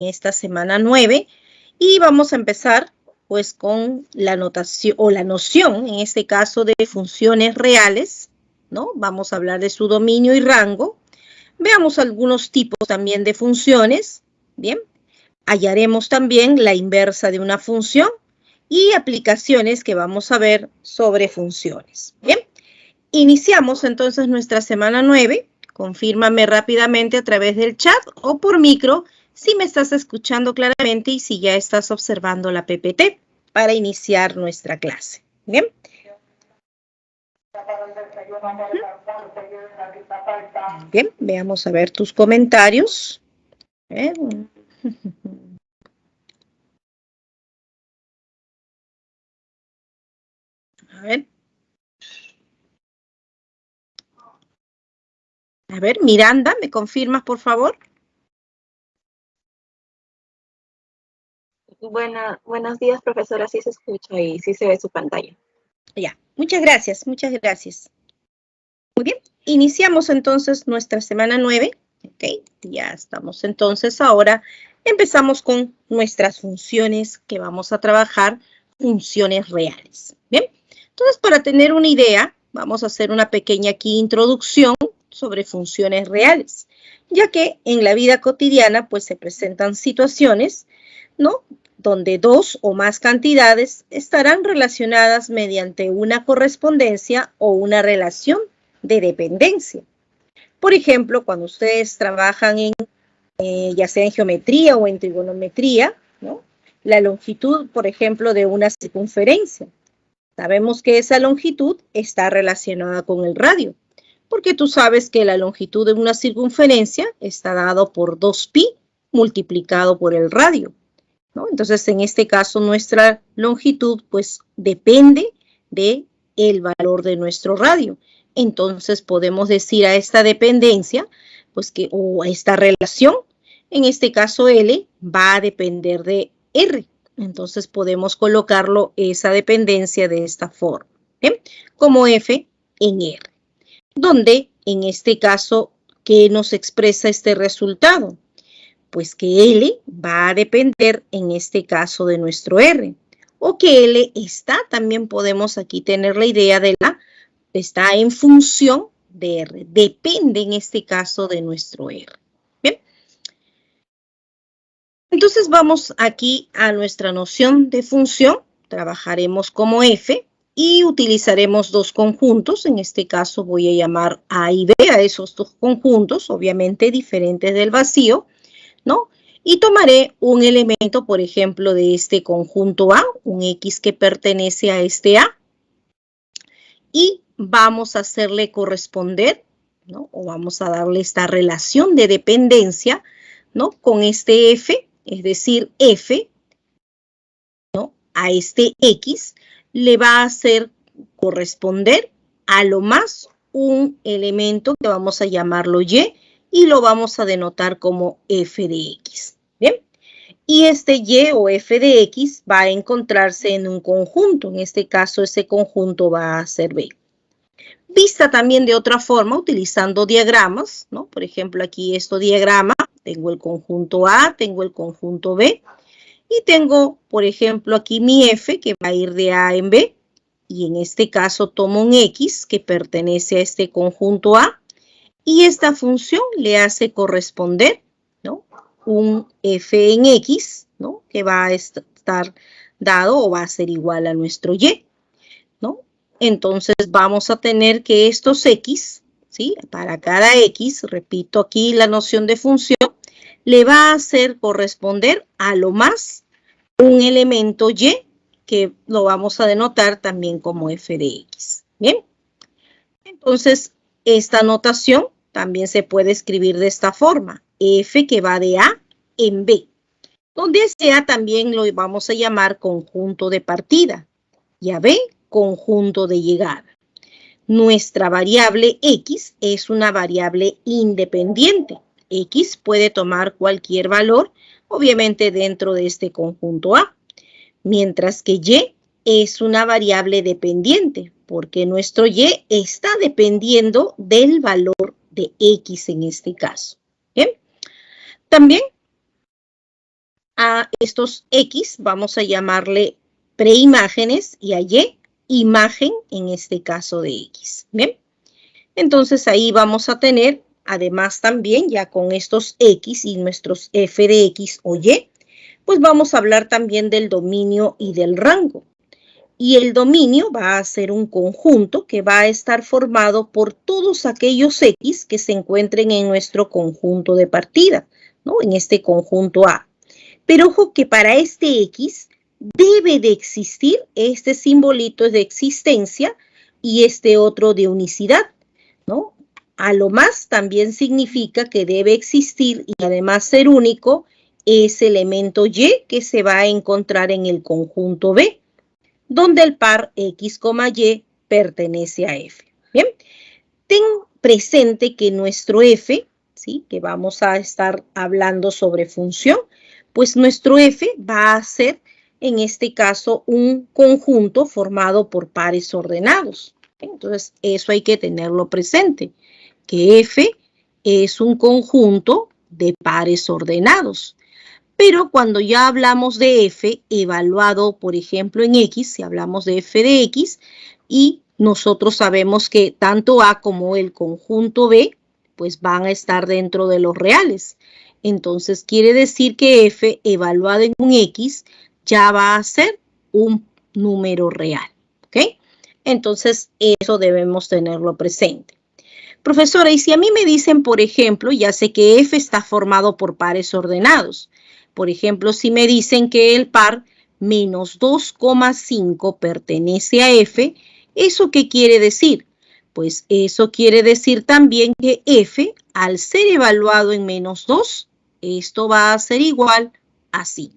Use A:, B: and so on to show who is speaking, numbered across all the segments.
A: esta semana 9 y vamos a empezar pues con la notación o la noción, en este caso de funciones reales, ¿no? Vamos a hablar de su dominio y rango. Veamos algunos tipos también de funciones, ¿bien? Hallaremos también la inversa de una función y aplicaciones que vamos a ver sobre funciones, ¿bien? Iniciamos entonces nuestra semana 9. Confírmame rápidamente a través del chat o por micro si me estás escuchando claramente y si ya estás observando la PPT para iniciar nuestra clase. ¿Bien? Bien, veamos a ver tus comentarios. A ver, Miranda, ¿me confirmas, por favor?
B: Buenos días, profesora. Sí se escucha y sí se ve su pantalla.
A: Ya, muchas gracias, muchas gracias. Muy bien, iniciamos entonces nuestra semana 9. Ok, ya estamos entonces ahora. Empezamos con nuestras funciones que vamos a trabajar, funciones reales. Bien, entonces para tener una idea, vamos a hacer una pequeña aquí introducción sobre funciones reales, ya que en la vida cotidiana pues se presentan situaciones, ¿no?, donde dos o más cantidades estarán relacionadas mediante una correspondencia o una relación de dependencia. Por ejemplo, cuando ustedes trabajan en, ya sea en geometría o en trigonometría, ¿no?, la longitud, por ejemplo, de una circunferencia. Sabemos que esa longitud está relacionada con el radio, porque tú sabes que la longitud de una circunferencia está dado por 2pi multiplicado por el radio, ¿no? Entonces, en este caso, nuestra longitud, pues, depende del valor de nuestro radio. Entonces, podemos decir a esta dependencia, pues, o a esta relación, en este caso, L va a depender de R. Entonces, podemos colocarlo, esa dependencia, de esta forma, ¿bien?, como F en R, donde, en este caso, ¿qué nos expresa este resultado? Pues que L va a depender, en este caso, de nuestro R. O que L está, también podemos aquí tener la idea de está en función de R. Depende, en este caso, de nuestro R. ¿Bien? Entonces, vamos aquí a nuestra noción de función. Trabajaremos como F y utilizaremos dos conjuntos. En este caso, voy a llamar A y B a esos dos conjuntos, obviamente diferentes del vacío, ¿no? Y tomaré un elemento, por ejemplo, de este conjunto A, un X que pertenece a este A, y vamos a hacerle corresponder, ¿no?, o vamos a darle esta relación de dependencia, ¿no?, con este F, es decir, F, ¿no?, a este X, le va a hacer corresponder a lo más un elemento que vamos a llamarlo Y, y lo vamos a denotar como F de X. ¿Bien? Y este Y o F de X va a encontrarse en un conjunto. En este caso, ese conjunto va a ser B. Vista también de otra forma, utilizando diagramas, ¿no? Por ejemplo, aquí este diagrama, tengo el conjunto A, tengo el conjunto B, y tengo, por ejemplo, aquí mi F, que va a ir de A en B, y en este caso tomo un X, que pertenece a este conjunto A, y esta función le hace corresponder, ¿no?, un F en X, ¿no?, que va a estar dado o va a ser igual a nuestro Y, ¿no? Entonces vamos a tener que estos X, ¿sí?, para cada X, repito aquí la noción de función, le va a hacer corresponder a lo más un elemento Y, que lo vamos a denotar también como F de X. ¿Bien? Entonces, esta notación también se puede escribir de esta forma, F que va de A en B, donde este A también lo vamos a llamar conjunto de partida y a B conjunto de llegada. Nuestra variable X es una variable independiente. X puede tomar cualquier valor, obviamente dentro de este conjunto A, mientras que Y es una variable dependiente, porque nuestro Y está dependiendo del valor de X en este caso. ¿Bien? También A estos X vamos a llamarle preimágenes y a Y imagen, en este caso de X. ¿Bien? Entonces ahí vamos a tener, además también ya con estos X y nuestros f de X o Y, pues vamos a hablar también del dominio y del rango. Y el dominio va a ser un conjunto que va a estar formado por todos aquellos X que se encuentren en nuestro conjunto de partida, ¿no? En este conjunto A. Pero ojo que para este X debe de existir este simbolito de existencia y este otro de unicidad, ¿no? A lo más también significa que debe existir y además ser único ese elemento Y que se va a encontrar en el conjunto B, donde el par X, Y pertenece a F. Bien, ten presente que nuestro F, ¿sí? Que vamos a estar hablando sobre función, pues nuestro F va a ser, en este caso, un conjunto formado por pares ordenados. Entonces, eso hay que tenerlo presente, que F es un conjunto de pares ordenados. Pero cuando ya hablamos de F evaluado, por ejemplo, en X, si hablamos de F de X, y nosotros sabemos que tanto A como el conjunto B, pues van a estar dentro de los reales. Entonces, quiere decir que F evaluado en un X ya va a ser un número real, ¿ok? Entonces, eso debemos tenerlo presente. Profesora, y si a mí me dicen, por ejemplo, ya sé que F está formado por pares ordenados. Por ejemplo, si me dicen que el par menos 2,5 pertenece a F, ¿eso qué quiere decir? Pues eso quiere decir también que F, al ser evaluado en menos 2, esto va a ser igual a 5.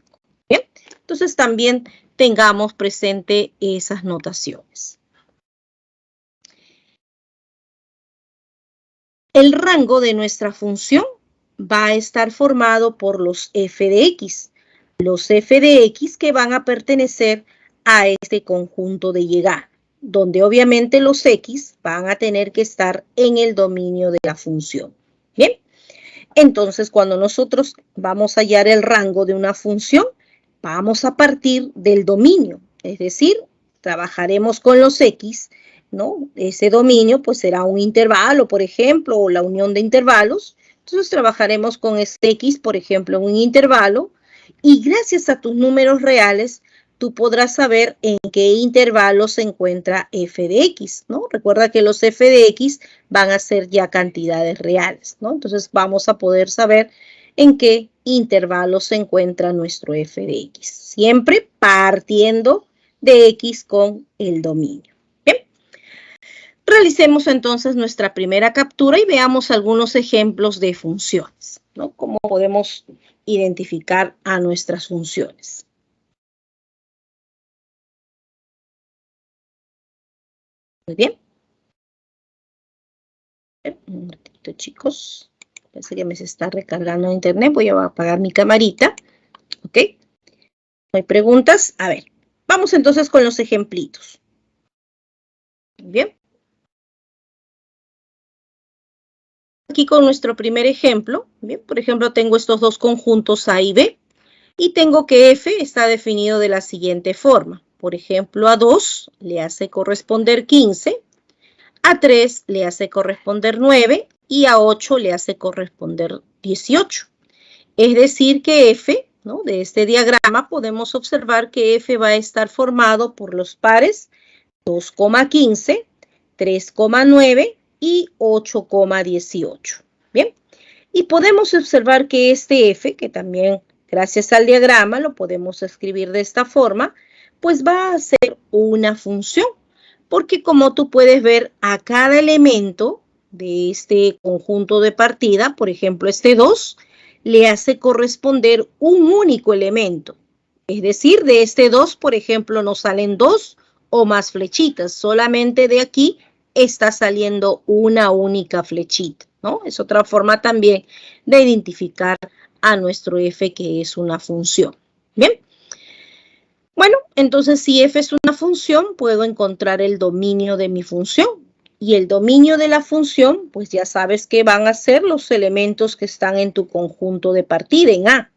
A: ¿Bien? Entonces también tengamos presente esas notaciones. El rango de nuestra función va a estar formado por los f de x. Los f de x que van a pertenecer a este conjunto de llegar, donde obviamente los x van a tener que estar en el dominio de la función. Bien, entonces cuando nosotros vamos a hallar el rango de una función, vamos a partir del dominio, es decir, trabajaremos con los x, ¿no? Ese dominio pues será un intervalo, por ejemplo, o la unión de intervalos. Entonces trabajaremos con este x, por ejemplo, en un intervalo, y gracias a tus números reales, tú podrás saber en qué intervalo se encuentra f de x, ¿no? Recuerda que los f de x van a ser ya cantidades reales, ¿no? Entonces vamos a poder saber en qué intervalo se encuentra nuestro f de x, siempre partiendo de x con el dominio. Bien, realicemos entonces nuestra primera captura y veamos algunos ejemplos de funciones, ¿no? Cómo podemos identificar a nuestras funciones. Muy bien. Un ratito, chicos. Parece que me se está recargando internet. Voy a apagar mi camarita. ¿Ok? ¿No hay preguntas? A ver, vamos entonces con los ejemplitos. Bien. Aquí con nuestro primer ejemplo, bien, por ejemplo, tengo estos dos conjuntos A y B y tengo que F está definido de la siguiente forma. Por ejemplo, a 2 le hace corresponder 15, a 3 le hace corresponder 9 y a 8 le hace corresponder 18. Es decir que F, ¿no? De este diagrama podemos observar que F va a estar formado por los pares 2,15, 3,9 y 8,18. Bien, y podemos observar que este F, que también gracias al diagrama lo podemos escribir de esta forma, pues va a ser una función, porque como tú puedes ver a cada elemento de este conjunto de partida, por ejemplo este 2, le hace corresponder un único elemento. Es decir, de este 2, por ejemplo, nos salen 2 o más flechitas. Solamente de aquí está saliendo una única flechita, ¿no? Es otra forma también de identificar a nuestro f, que es una función. Bien. Bueno, entonces si f es una función, puedo encontrar el dominio de mi función. Y el dominio de la función, pues ya sabes que van a ser los elementos que están en tu conjunto de partida, en A.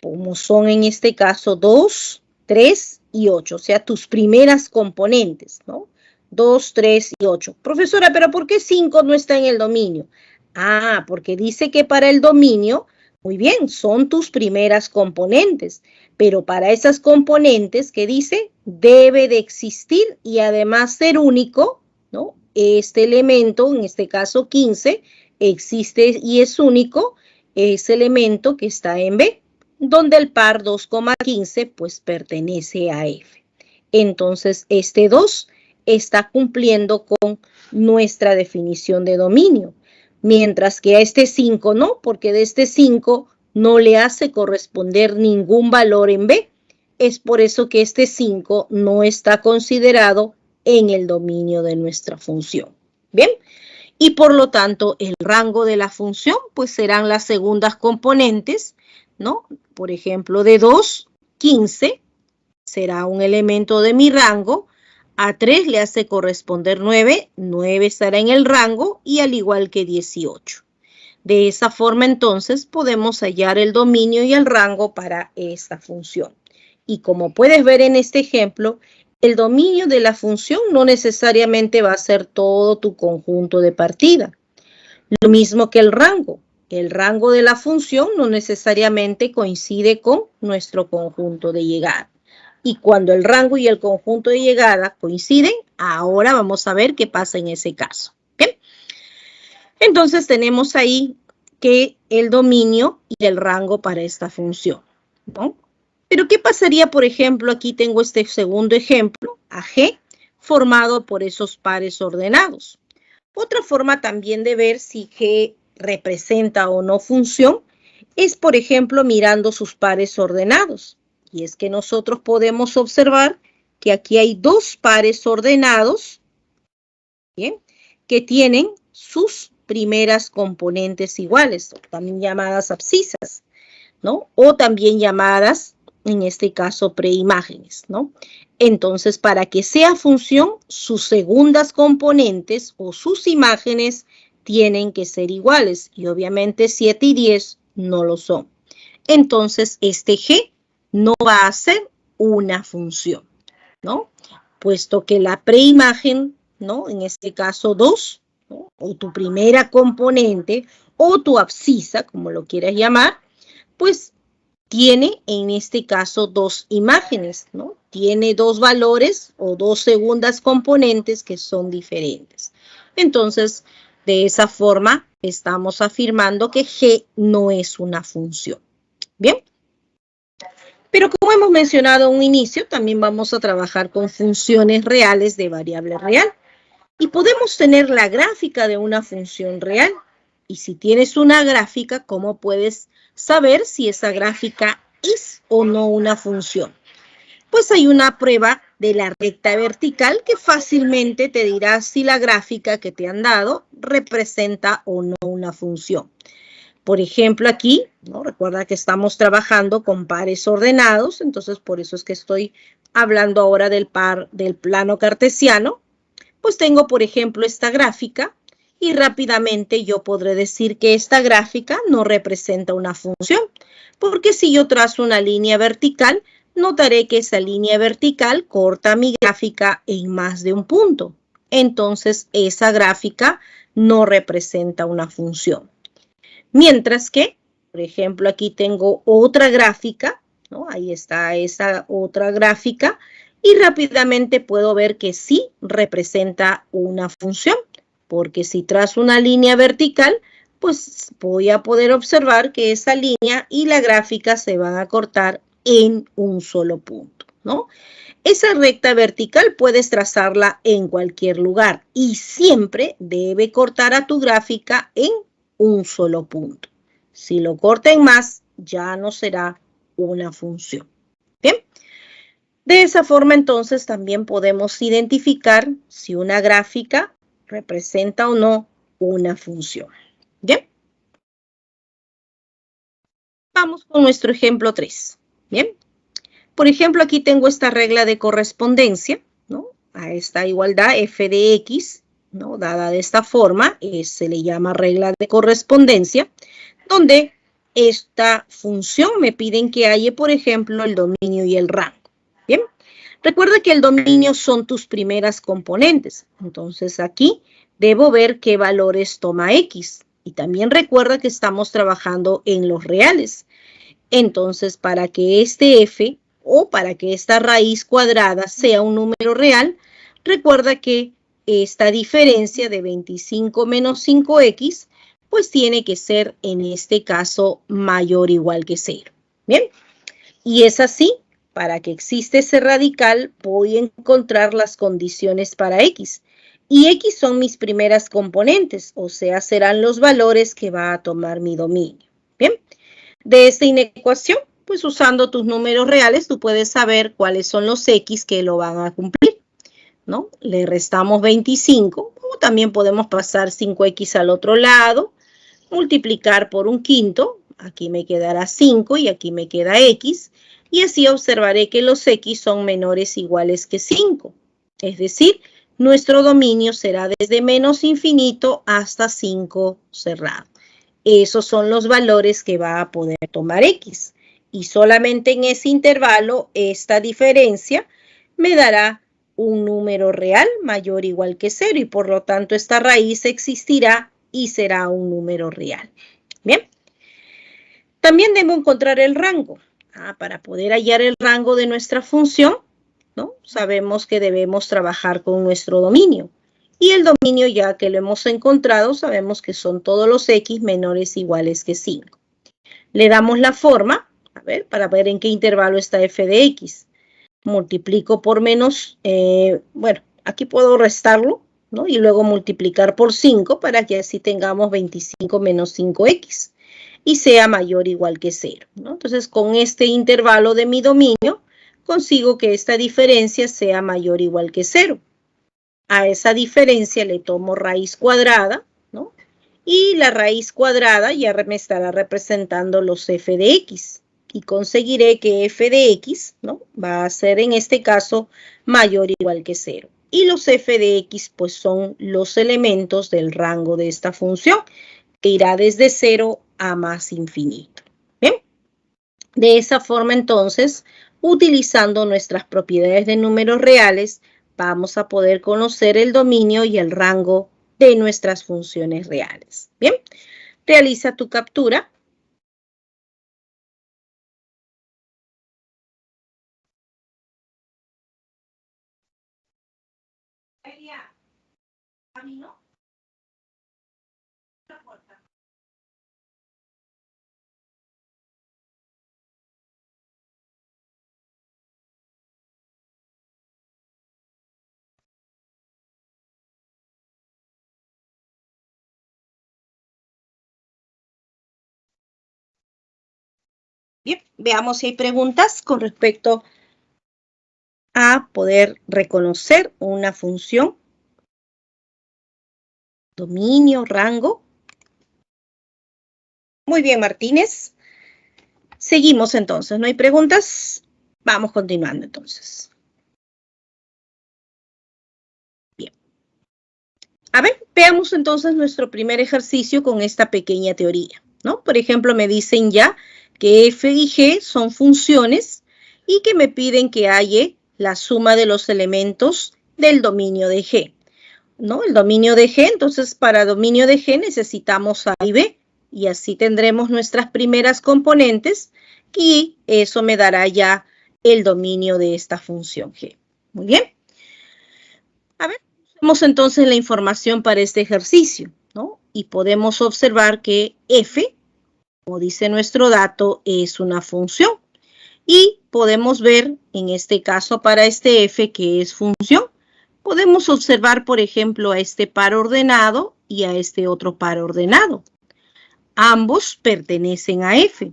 A: como son en este caso 2, 3 y 8, o sea, tus primeras componentes, ¿no? 2, 3 y 8. Profesora, ¿pero por qué 5 no está en el dominio? Ah, porque dice que para el dominio, muy bien, son tus primeras componentes, pero para esas componentes, ¿qué dice? Debe de existir y además ser único, ¿no? Este elemento, en este caso 15, existe y es único, ese elemento que está en B, donde el par 2,15 pues pertenece a F. Entonces, este 2 está cumpliendo con nuestra definición de dominio, mientras que a este 5 no, porque de este 5 no le hace corresponder ningún valor en B. Es por eso que este 5 no está considerado en el dominio de nuestra función. Bien, y por lo tanto el rango de la función pues serán las segundas componentes, ¿no? Por ejemplo, de 2, 15 será un elemento de mi rango. A 3 le hace corresponder 9, 9 estará en el rango y al igual que 18. De esa forma entonces podemos hallar el dominio y el rango para esta función. Y como puedes ver en este ejemplo, el dominio de la función no necesariamente va a ser todo tu conjunto de partida. Lo mismo que el rango. El rango de la función no necesariamente coincide con nuestro conjunto de llegada. Y cuando el rango y el conjunto de llegada coinciden, ahora vamos a ver qué pasa en ese caso. ¿Bien? Entonces tenemos ahí que el dominio y el rango para esta función, ¿no? Pero ¿qué pasaría, por ejemplo, aquí tengo este segundo ejemplo, a G, formado por esos pares ordenados? Otra forma también de ver si G representa o no función es, por ejemplo, mirando sus pares ordenados. Y es que nosotros podemos observar que aquí hay dos pares ordenados, ¿bien?, que tienen sus primeras componentes iguales, también llamadas abscisas, ¿no? O también llamadas, en este caso, preimágenes, ¿no? Entonces, para que sea función, sus segundas componentes o sus imágenes tienen que ser iguales. Y obviamente 7 y 10 no lo son. Entonces, este G no va a ser una función, ¿no? Puesto que la preimagen, ¿no?, en este caso 2, ¿no?, o tu primera componente, o tu abscisa, como lo quieras llamar, pues tiene en este caso dos imágenes, ¿no? Tiene dos valores o dos segundas componentes que son diferentes. Entonces, de esa forma, estamos afirmando que G no es una función. Bien. Pero como hemos mencionado a un inicio, también vamos a trabajar con funciones reales de variable real. Y podemos tener la gráfica de una función real. Y si tienes una gráfica, ¿cómo puedes saber si esa gráfica es o no una función? Pues hay una prueba de la recta vertical que fácilmente te dirá si la gráfica que te han dado representa o no una función. Por ejemplo, aquí, ¿no?, recuerda que estamos trabajando con pares ordenados, entonces por eso es que estoy hablando ahora del plano cartesiano. Pues tengo, por ejemplo, esta gráfica y rápidamente yo podré decir que esta gráfica no representa una función, porque si yo trazo una línea vertical, notaré que esa línea vertical corta mi gráfica en más de un punto. Entonces, esa gráfica no representa una función. Mientras que, por ejemplo, aquí tengo otra gráfica, ¿no? Ahí está esa otra gráfica, y rápidamente puedo ver que sí representa una función, porque si trazo una línea vertical, pues voy a poder observar que esa línea y la gráfica se van a cortar en un solo punto, ¿no? Esa recta vertical puedes trazarla en cualquier lugar y siempre debe cortar a tu gráfica en un solo punto. Si lo corta en más, ya no será una función. Bien. De esa forma, entonces, también podemos identificar si una gráfica representa o no una función. Bien. Vamos con nuestro ejemplo 3. Bien. Por ejemplo, aquí tengo esta regla de correspondencia, ¿no?, a esta igualdad f de x, ¿no?, dada de esta forma, se le llama regla de correspondencia, donde esta función me piden que halle, por ejemplo, el dominio y el rango. Bien, recuerda que el dominio son tus primeras componentes. Entonces aquí debo ver qué valores toma X. Y también recuerda que estamos trabajando en los reales. Entonces, para que este f o para que esta raíz cuadrada sea un número real, recuerda que esta diferencia de 25 menos 5x, pues tiene que ser en este caso mayor o igual que 0. Bien, y es así, para que exista ese radical, voy a encontrar las condiciones para x. Y x son mis primeras componentes, o sea, serán los valores que va a tomar mi dominio. Bien, de esta inecuación, pues usando tus números reales, tú puedes saber cuáles son los x que lo van a cumplir, ¿no? Le restamos 25, o también podemos pasar 5x al otro lado, multiplicar por un quinto, aquí me quedará 5 y aquí me queda x, y así observaré que los x son menores o iguales que 5. Es decir, nuestro dominio será desde menos infinito hasta 5 cerrado. Esos son los valores que va a poder tomar x. Y solamente en ese intervalo, esta diferencia me dará un número real mayor o igual que 0 y por lo tanto esta raíz existirá y será un número real. Bien. También debo encontrar el rango. Para poder hallar el rango de nuestra función, ¿no? Sabemos que debemos trabajar con nuestro dominio. Y el dominio, ya que lo hemos encontrado, sabemos que son todos los x menores o iguales que 5. Le damos la forma, a ver, para ver en qué intervalo está f de x. Multiplico por menos, bueno, aquí puedo restarlo, ¿no? Y luego multiplicar por 5 para que así tengamos 25 menos 5x y sea mayor o igual que 0, ¿no? Entonces, con este intervalo de mi dominio, consigo que esta diferencia sea mayor o igual que 0. A esa diferencia le tomo raíz cuadrada, ¿no? Y la raíz cuadrada ya me estará representando los f de x. Y conseguiré que f de x, ¿no? Va a ser en este caso mayor o igual que 0. Y los f de x pues son los elementos del rango de esta función, que irá desde 0 a más infinito. ¿Bien? De esa forma entonces, utilizando nuestras propiedades de números reales, vamos a poder conocer el dominio y el rango de nuestras funciones reales. Bien, realiza tu captura. Bien, veamos si hay preguntas con respecto a poder reconocer una función, dominio, rango. Muy bien, Martínez. Seguimos entonces, ¿no hay preguntas? Vamos continuando entonces. Bien. A ver, veamos entonces nuestro primer ejercicio con esta pequeña teoría, ¿no? Por ejemplo, me dicen ya que f y g son funciones y que me piden que halle la suma de los elementos del dominio de g, ¿no? El dominio de g, entonces para dominio de g necesitamos a y b y así tendremos nuestras primeras componentes y eso me dará ya el dominio de esta función g. Muy bien. A ver, usemos entonces la información para este ejercicio, ¿no? Y podemos observar que f, como dice nuestro dato, es una función. Y podemos ver, en este caso para este f, que es función. Podemos observar, por ejemplo, a este par ordenado y a este otro par ordenado. Ambos pertenecen a f.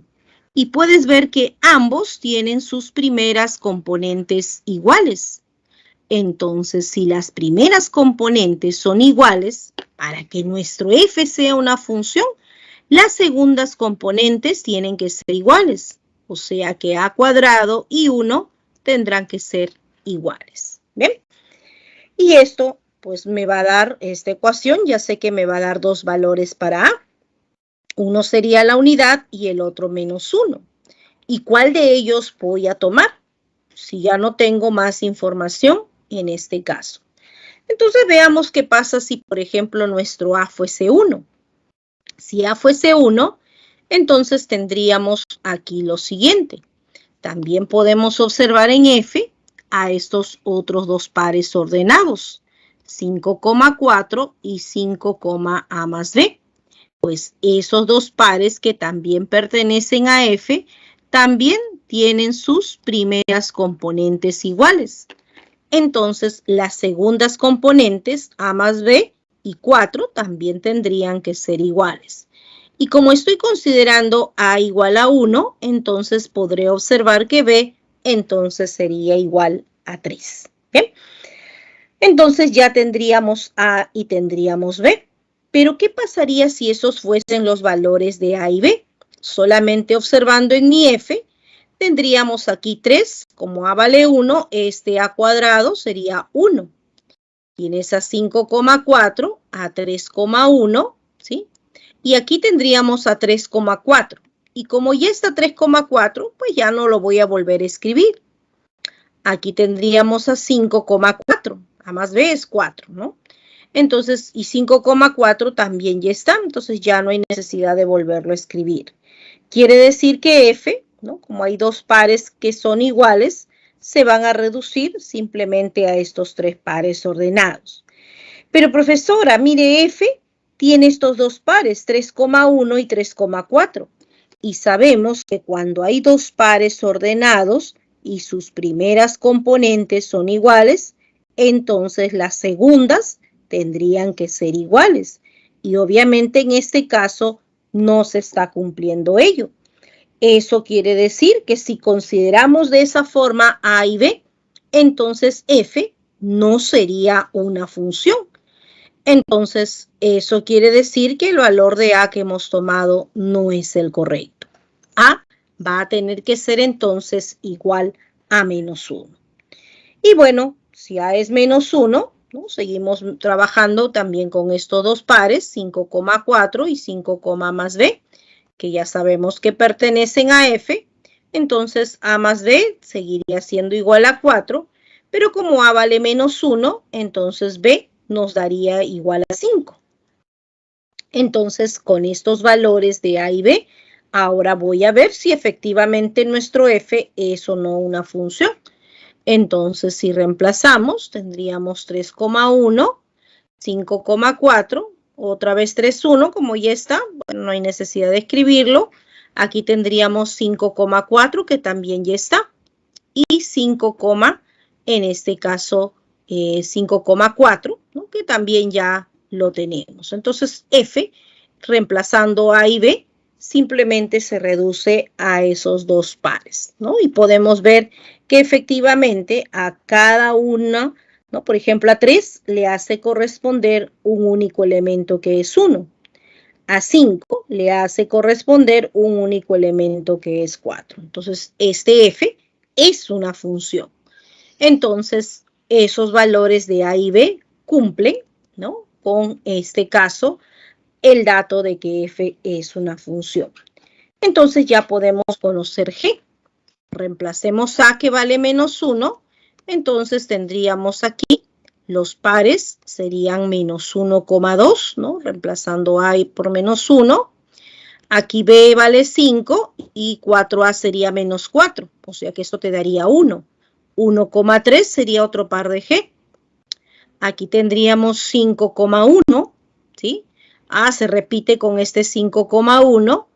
A: Y puedes ver que ambos tienen sus primeras componentes iguales. Entonces, si las primeras componentes son iguales, para que nuestro f sea una función, las segundas componentes tienen que ser iguales. O sea que a cuadrado y 1 tendrán que ser iguales. ¿Bien? Y esto, pues me va a dar esta ecuación, ya sé que me va a dar dos valores para a. Uno sería la unidad y el otro -1. ¿Y cuál de ellos voy a tomar? Si ya no tengo más información en este caso. Entonces veamos qué pasa si, por ejemplo, nuestro A fuese 1. Si A fuese 1, entonces tendríamos aquí lo siguiente. También podemos observar en F a estos otros dos pares ordenados, 5,4 y 5, A más B. Pues esos dos pares que también pertenecen a F también tienen sus primeras componentes iguales. Entonces, las segundas componentes, A más B y 4, también tendrían que ser iguales. Y como estoy considerando A igual a 1, entonces podré observar que B entonces sería igual a 3. ¿Bien? Entonces ya tendríamos A y tendríamos B. Pero ¿qué pasaría si esos fuesen los valores de A y B? Solamente observando en mi F, tendríamos aquí 3, como A vale 1, este A cuadrado sería 1. Tienes a 5,4, a 3,1, ¿sí? Y aquí tendríamos a 3,4. Y como ya está 3,4, pues ya no lo voy a volver a escribir. Aquí tendríamos a 5,4. A más B es 4, ¿no? Entonces, y 5,4 también ya está. Entonces ya no hay necesidad de volverlo a escribir. Quiere decir que F, ¿no? Como hay dos pares que son iguales, se van a reducir simplemente a estos tres pares ordenados. Pero profesora, mire, F tiene estos dos pares, 3,1 y 3,4. Y sabemos que cuando hay dos pares ordenados y sus primeras componentes son iguales, entonces las segundas tendrían que ser iguales. Y obviamente en este caso no se está cumpliendo ello. Eso quiere decir que si consideramos de esa forma A y B, entonces F no sería una función. Entonces, eso quiere decir que el valor de A que hemos tomado no es el correcto. A va a tener que ser entonces igual a -1. Y bueno, si A es -1, ¿no? Seguimos trabajando también con estos dos pares, 5,4 y 5, más B, que ya sabemos que pertenecen a F. Entonces, A más B seguiría siendo igual a 4, pero como A vale -1, entonces B nos daría igual a 5. Entonces, con estos valores de A y B, ahora voy a ver si efectivamente nuestro F es o no una función. Entonces, si reemplazamos, tendríamos 3,1, 5,4, otra vez 3,1, como ya está, bueno, no hay necesidad de escribirlo. Aquí tendríamos 5,4, que también ya está, y 5, en este caso 5,4, ¿no? Que también ya lo tenemos. Entonces, F, reemplazando A y B, simplemente se reduce a esos dos pares, ¿no? Y podemos ver que efectivamente a cada una, ¿no? Por ejemplo, a 3 le hace corresponder un único elemento que es 1. A 5 le hace corresponder un único elemento que es 4. Entonces, este F es una función. Entonces, esos valores de A y B cumplen, ¿no? Con este caso, el dato de que F es una función. Entonces ya podemos conocer G. Reemplacemos A que vale -1, entonces tendríamos aquí los pares serían -1,2, ¿no? Reemplazando A por -1. Aquí B vale 5 y 4A sería -4, o sea que esto te daría 1. 1,3 sería otro par de G. Aquí tendríamos 5,1, ¿sí? A se repite con este 5,1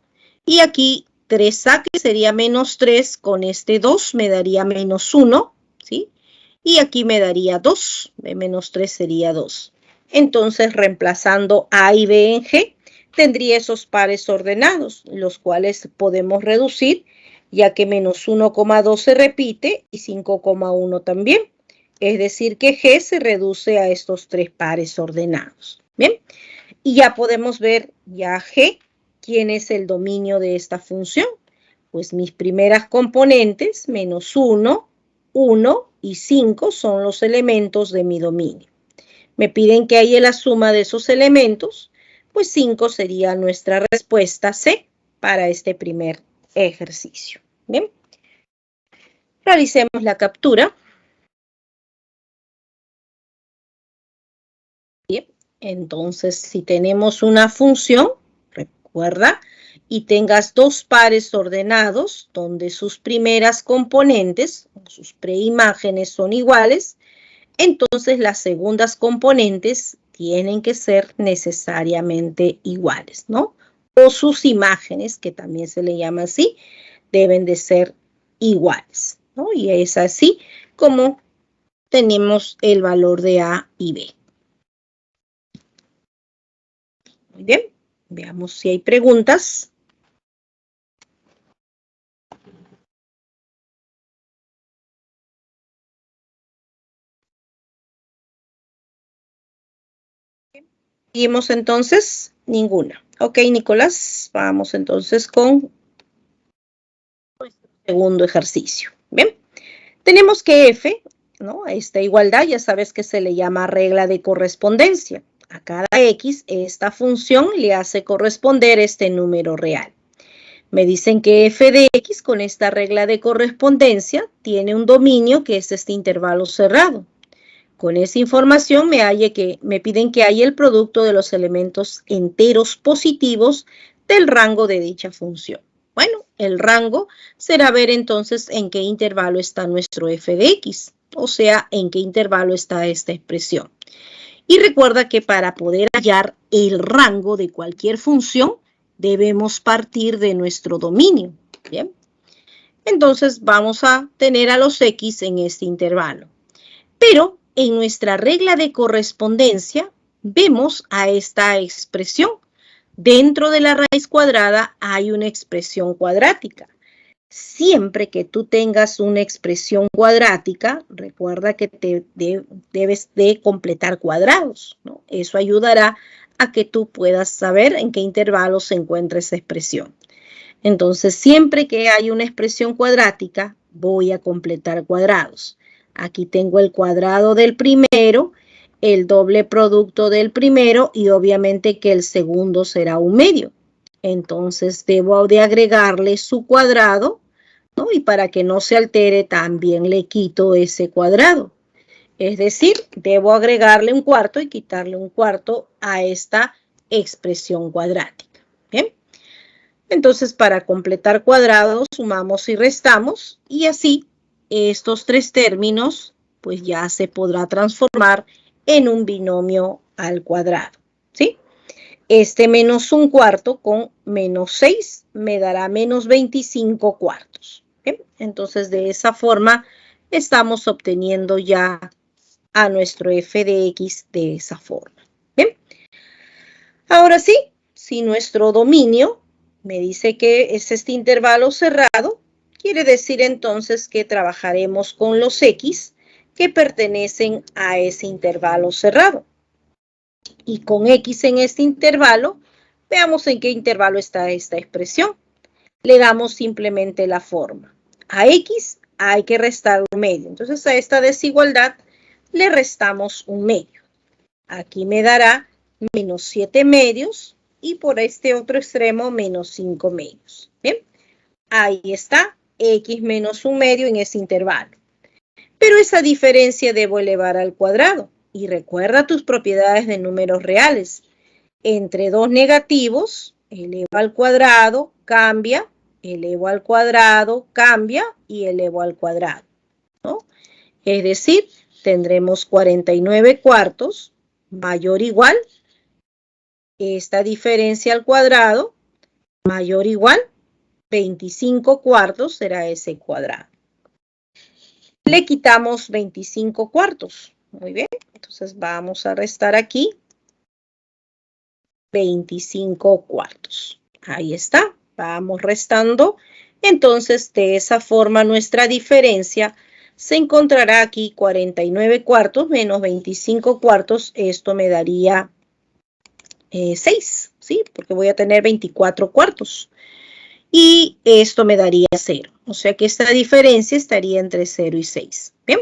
A: y aquí 3A que sería -3 con este 2 me daría -1, ¿sí? Y aquí me daría 2, de -3 sería 2. Entonces, reemplazando A y B en G, tendría esos pares ordenados, los cuales podemos reducir, ya que -1,2 se repite y 5,1 también. Es decir, que G se reduce a estos tres pares ordenados. ¿Bien? Y ya podemos ver ya G, ¿quién es el dominio de esta función? Pues mis primeras componentes, -1, 1 y 5 son los elementos de mi dominio. Me piden que haya la suma de esos elementos, pues 5 sería nuestra respuesta C para este primer ejercicio. Bien. Realicemos la captura. Bien. Entonces, si tenemos una función, recuerda, y tengas dos pares ordenados donde sus primeras componentes, sus preimágenes son iguales, entonces las segundas componentes tienen que ser necesariamente iguales, ¿no? O sus imágenes, que también se le llama así, deben de ser iguales, ¿no? Y es así como tenemos el valor de A y B. Muy bien, veamos si hay preguntas. Seguimos entonces, ninguna. Ok, Nicolás, vamos entonces con nuestro segundo ejercicio. Bien, tenemos que F, ¿no? A esta igualdad ya sabes que se le llama regla de correspondencia. A cada X, esta función le hace corresponder este número real. Me dicen que F de X con esta regla de correspondencia tiene un dominio que es este intervalo cerrado. Con esa información me piden que haya el producto de los elementos enteros positivos del rango de dicha función. Bueno, el rango será ver entonces en qué intervalo está nuestro f de x, o sea, en qué intervalo está esta expresión. Y recuerda que para poder hallar el rango de cualquier función, debemos partir de nuestro dominio. ¿Bien? Entonces vamos a tener a los x en este intervalo. Pero en nuestra regla de correspondencia vemos a esta expresión. Dentro de la raíz cuadrada hay una expresión cuadrática. Siempre que tú tengas una expresión cuadrática, recuerda que debes de completar cuadrados, ¿no? Eso ayudará a que tú puedas saber en qué intervalo se encuentra esa expresión. Entonces, siempre que hay una expresión cuadrática, voy a completar cuadrados. Aquí tengo el cuadrado del primero, el doble producto del primero y obviamente que el segundo será un medio. Entonces debo de agregarle su cuadrado, ¿no? Y para que no se altere también le quito ese cuadrado. Es decir, debo agregarle un cuarto y quitarle un cuarto a esta expresión cuadrática. Bien. Entonces, para completar cuadrados, sumamos y restamos y así estos tres términos pues ya se podrá transformar en un binomio al cuadrado, ¿sí? Este menos un cuarto con menos 6 me dará menos 25 cuartos. ¿Bien? Entonces, de esa forma estamos obteniendo ya a nuestro f de x de esa forma. ¿Bien? Ahora sí, si nuestro dominio me dice que es este intervalo cerrado, quiere decir entonces que trabajaremos con los x que pertenecen a ese intervalo cerrado. Y con x en este intervalo, veamos en qué intervalo está esta expresión. Le damos simplemente la forma. A x hay que restar un medio. Entonces a esta desigualdad le restamos un medio. Aquí me dará menos 7 medios y por este otro extremo menos 5 medios. Bien, ahí está x menos un medio en ese intervalo. Pero esa diferencia debo elevar al cuadrado. Y recuerda tus propiedades de números reales. Entre dos negativos, elevo al cuadrado, cambia, elevo al cuadrado, cambia y elevo al cuadrado, ¿no? Es decir, tendremos 49 cuartos mayor o igual esta diferencia al cuadrado mayor o igual 25 cuartos será ese cuadrado. Le quitamos 25 cuartos. Muy bien, entonces vamos a restar aquí 25 cuartos. Ahí está, vamos restando. Entonces, de esa forma, nuestra diferencia se encontrará aquí 49 cuartos menos 25 cuartos. Esto me daría 6, ¿sí? Porque voy a tener 24 cuartos. Y esto me daría 0. O sea que esta diferencia estaría entre 0 y 6. Bien.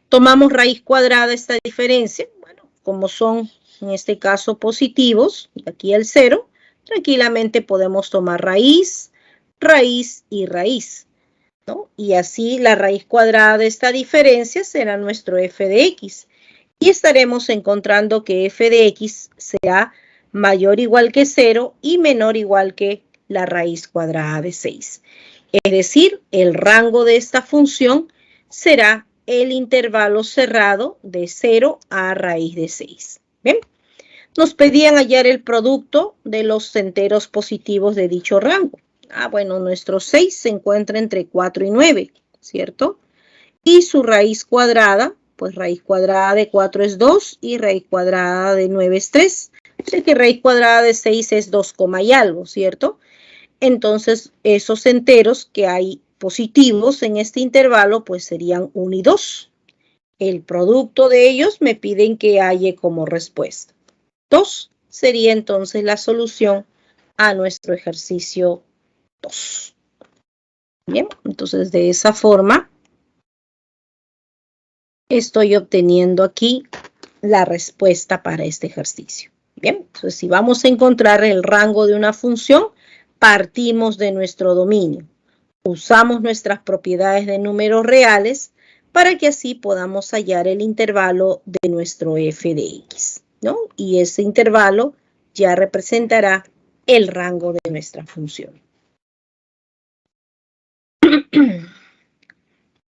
A: Tomamos raíz cuadrada de esta diferencia. Bueno, como son en este caso positivos, y aquí el 0, tranquilamente podemos tomar raíz, raíz y raíz, ¿no? Y así la raíz cuadrada de esta diferencia será nuestro f de x. Y estaremos encontrando que f de x será mayor o igual que 0 y menor o igual que la raíz cuadrada de 6. Es decir, el rango de esta función será el intervalo cerrado de 0 a raíz de 6. ¿Bien? Nos pedían hallar el producto de los enteros positivos de dicho rango. Bueno, nuestro 6 se encuentra entre 4 y 9, ¿cierto? Y su raíz cuadrada, pues raíz cuadrada de 4 es 2 y raíz cuadrada de 9 es 3. O sea que raíz cuadrada de 6 es 2, y algo, ¿cierto? Entonces, esos enteros que hay positivos en este intervalo, pues serían 1 y 2. El producto de ellos me piden que halle como respuesta. 2 sería entonces la solución a nuestro ejercicio 2. Bien, entonces de esa forma estoy obteniendo aquí la respuesta para este ejercicio. Bien, entonces si vamos a encontrar el rango de una función, partimos de nuestro dominio. Usamos nuestras propiedades de números reales para que así podamos hallar el intervalo de nuestro f de x, ¿no? Y ese intervalo ya representará el rango de nuestra función.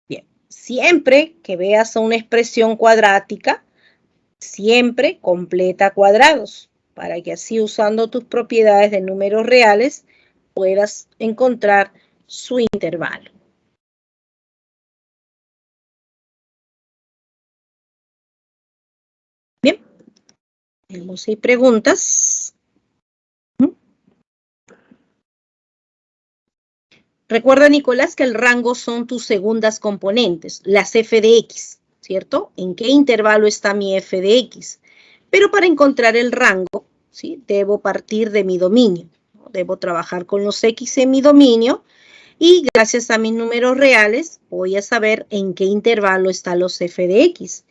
A: Bien, siempre que veas una expresión cuadrática, siempre completa cuadrados, para que así usando tus propiedades de números reales puedas encontrar su intervalo. Bien, tenemos si hay preguntas. Recuerda, Nicolás, que el rango son tus segundas componentes, las f de x, ¿cierto? ¿En qué intervalo está mi f de x? Pero para encontrar el rango, ¿sí? Debo partir de mi dominio. Debo trabajar con los x en mi dominio y gracias a mis números reales voy a saber en qué intervalo están los f de x.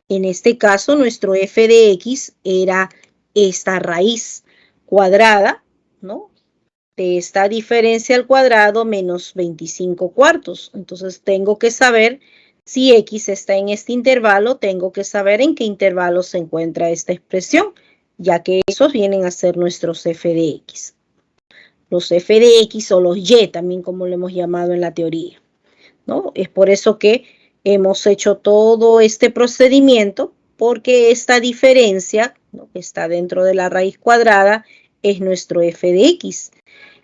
A: En este caso, nuestro f de x era esta raíz cuadrada, ¿no? De esta diferencia al cuadrado menos 25 cuartos. Entonces tengo que saber si x está en este intervalo, tengo que saber en qué intervalo se encuentra esta expresión, ya que esos vienen a ser nuestros f de x. Los f de x o los y también, como lo hemos llamado en la teoría, ¿no? Es por eso que hemos hecho todo este procedimiento, porque esta diferencia, ¿no?, que está dentro de la raíz cuadrada es nuestro f de x.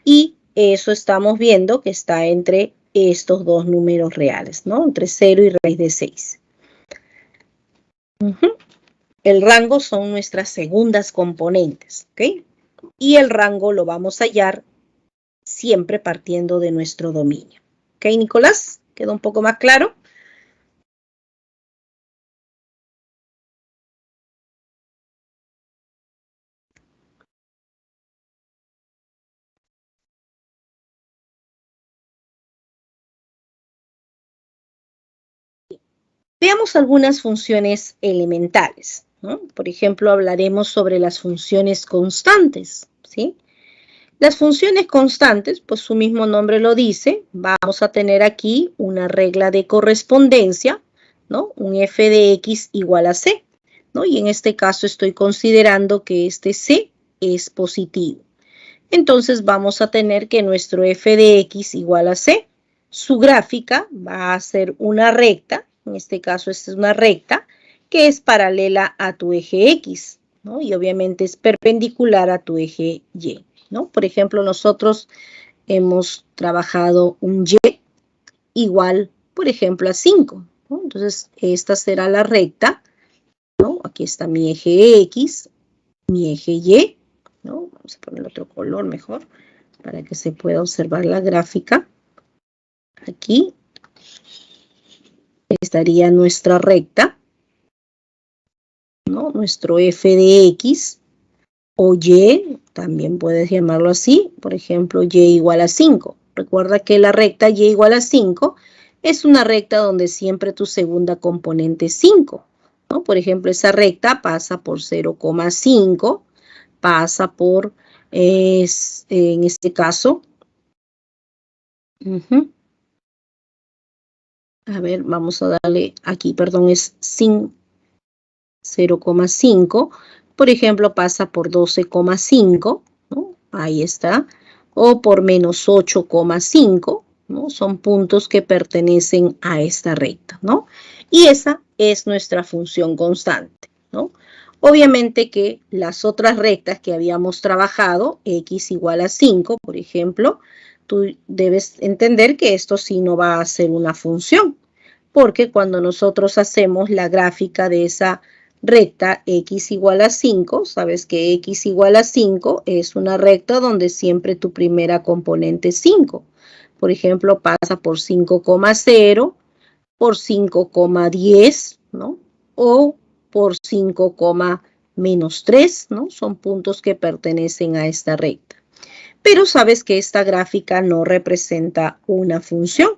A: Y eso estamos viendo que está entre estos dos números reales, ¿no? Entre 0 y raíz de 6. El rango son nuestras segundas componentes, ¿ok? Y el rango lo vamos a hallar siempre partiendo de nuestro dominio. ¿Ok, Nicolás? ¿Quedó un poco más claro? Veamos algunas funciones elementales, ¿no? Por ejemplo, hablaremos sobre las funciones constantes, ¿sí? Las funciones constantes, pues su mismo nombre lo dice, vamos a tener aquí una regla de correspondencia, ¿no? Un f de x igual a c, ¿no? Y en este caso estoy considerando que este c es positivo. Entonces vamos a tener que nuestro f de x igual a c, su gráfica va a ser una recta, en este caso esta es una recta, que es paralela a tu eje x, ¿no? Y obviamente es perpendicular a tu eje y, ¿no? Por ejemplo, nosotros hemos trabajado un y igual, por ejemplo, a 5, ¿no? Entonces, esta será la recta, ¿no? Aquí está mi eje x, mi eje y, ¿no? Vamos a poner otro color mejor para que se pueda observar la gráfica. Aquí estaría nuestra recta, ¿no? Nuestro f de x o y, también puedes llamarlo así, por ejemplo, y igual a 5. Recuerda que la recta y igual a 5 es una recta donde siempre tu segunda componente es 5. ¿no? Por ejemplo, esa recta pasa por 0,5, pasa por, en este caso, a ver, vamos a darle aquí, perdón, es 0,5. Por ejemplo, pasa por 12,5, ¿no? Ahí está. O por menos 8,5, ¿no? Son puntos que pertenecen a esta recta, ¿no? Y esa es nuestra función constante, ¿no? Obviamente que las otras rectas que habíamos trabajado, x igual a 5, por ejemplo, tú debes entender que esto sí no va a ser una función, porque cuando nosotros hacemos la gráfica de esa recta x igual a 5, sabes que x igual a 5 es una recta donde siempre tu primera componente es 5. Por ejemplo, pasa por 5,0, por 5,10, ¿no? O por 5,-3, ¿no? Son puntos que pertenecen a esta recta. Pero sabes que esta gráfica no representa una función,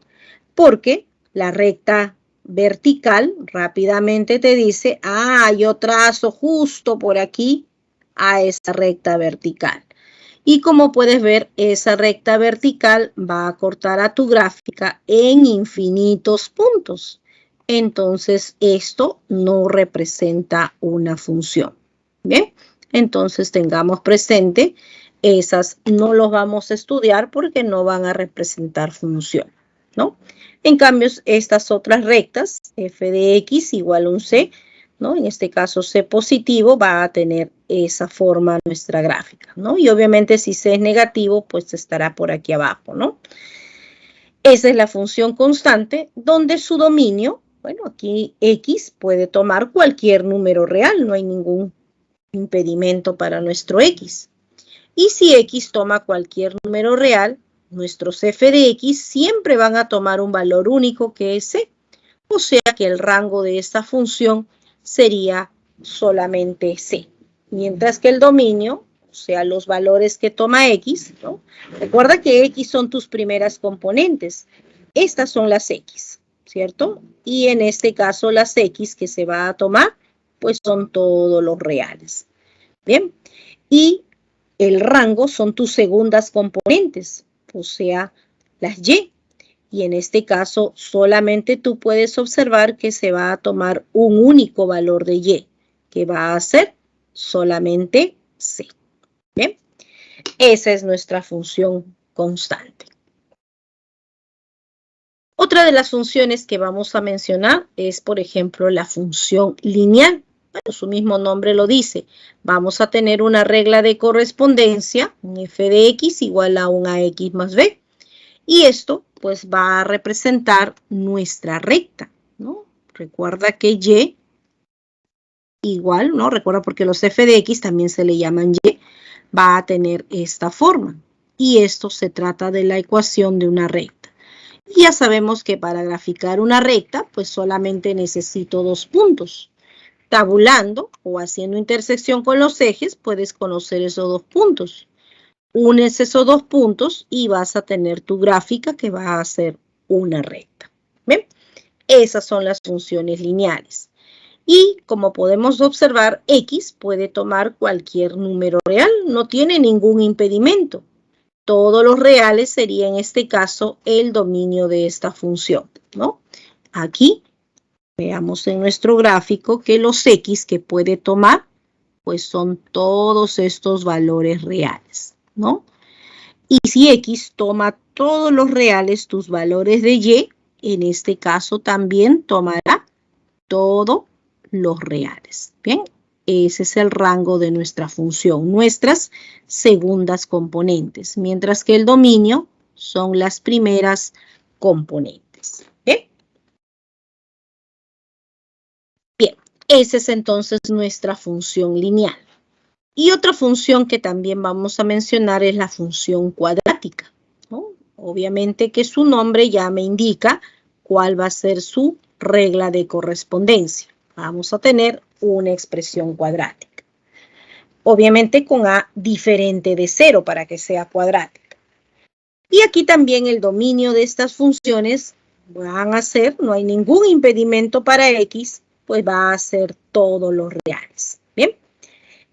A: porque la recta vertical rápidamente te dice, yo trazo justo por aquí a esa recta vertical. Y como puedes ver, esa recta vertical va a cortar a tu gráfica en infinitos puntos. Entonces, esto no representa una función. Bien, entonces tengamos presente, esas no los vamos a estudiar porque no van a representar función, ¿no? En cambio, estas otras rectas, f de x igual a un c, ¿no? En este caso, c positivo va a tener esa forma nuestra gráfica, ¿no? Y obviamente si c es negativo, pues estará por aquí abajo, ¿no? Esa es la función constante, donde su dominio, bueno, aquí x puede tomar cualquier número real, no hay ningún impedimento para nuestro x. Y si x toma cualquier número real, nuestros f de x siempre van a tomar un valor único que es c. O sea que el rango de esta función sería solamente c. Mientras que el dominio, o sea, los valores que toma x, ¿no? Recuerda que x son tus primeras componentes. Estas son las x, ¿cierto? Y en este caso las x que se va a tomar, pues son todos los reales. Bien, y el rango son tus segundas componentes, o sea, las y. Y en este caso, solamente tú puedes observar que se va a tomar un único valor de y, que va a ser solamente c. Bien, esa es nuestra función constante. Otra de las funciones que vamos a mencionar es, por ejemplo, la función lineal. Bueno, su mismo nombre lo dice. Vamos a tener una regla de correspondencia, un f de x igual a un ax más b. Y esto, pues, va a representar nuestra recta, ¿no? Recuerda que y igual, ¿no? Recuerda porque los f de x también se le llaman y, va a tener esta forma. Y esto se trata de la ecuación de una recta. Y ya sabemos que para graficar una recta, pues solamente necesito dos puntos. Tabulando o haciendo intersección con los ejes, puedes conocer esos dos puntos. Unes esos dos puntos y vas a tener tu gráfica que va a ser una recta. ¿Ven? Esas son las funciones lineales. Y como podemos observar, x puede tomar cualquier número real, no tiene ningún impedimento. Todos los reales sería en este caso el dominio de esta función, ¿no? Aquí veamos en nuestro gráfico que los x que puede tomar, pues son todos estos valores reales, ¿no? Y si x toma todos los reales, tus valores de y, en este caso también tomará todos los reales. Bien, ese es el rango de nuestra función, nuestras segundas componentes, mientras que el dominio son las primeras componentes. Bien, bien, esa es entonces nuestra función lineal. Y otra función que también vamos a mencionar es la función cuadrática, ¿no? Obviamente que su nombre ya me indica cuál va a ser su regla de correspondencia. Vamos a tener una expresión cuadrática. Obviamente con a diferente de 0 para que sea cuadrática. Y aquí también el dominio de estas funciones van a ser, no hay ningún impedimento para x, pues va a ser todos los reales. Bien,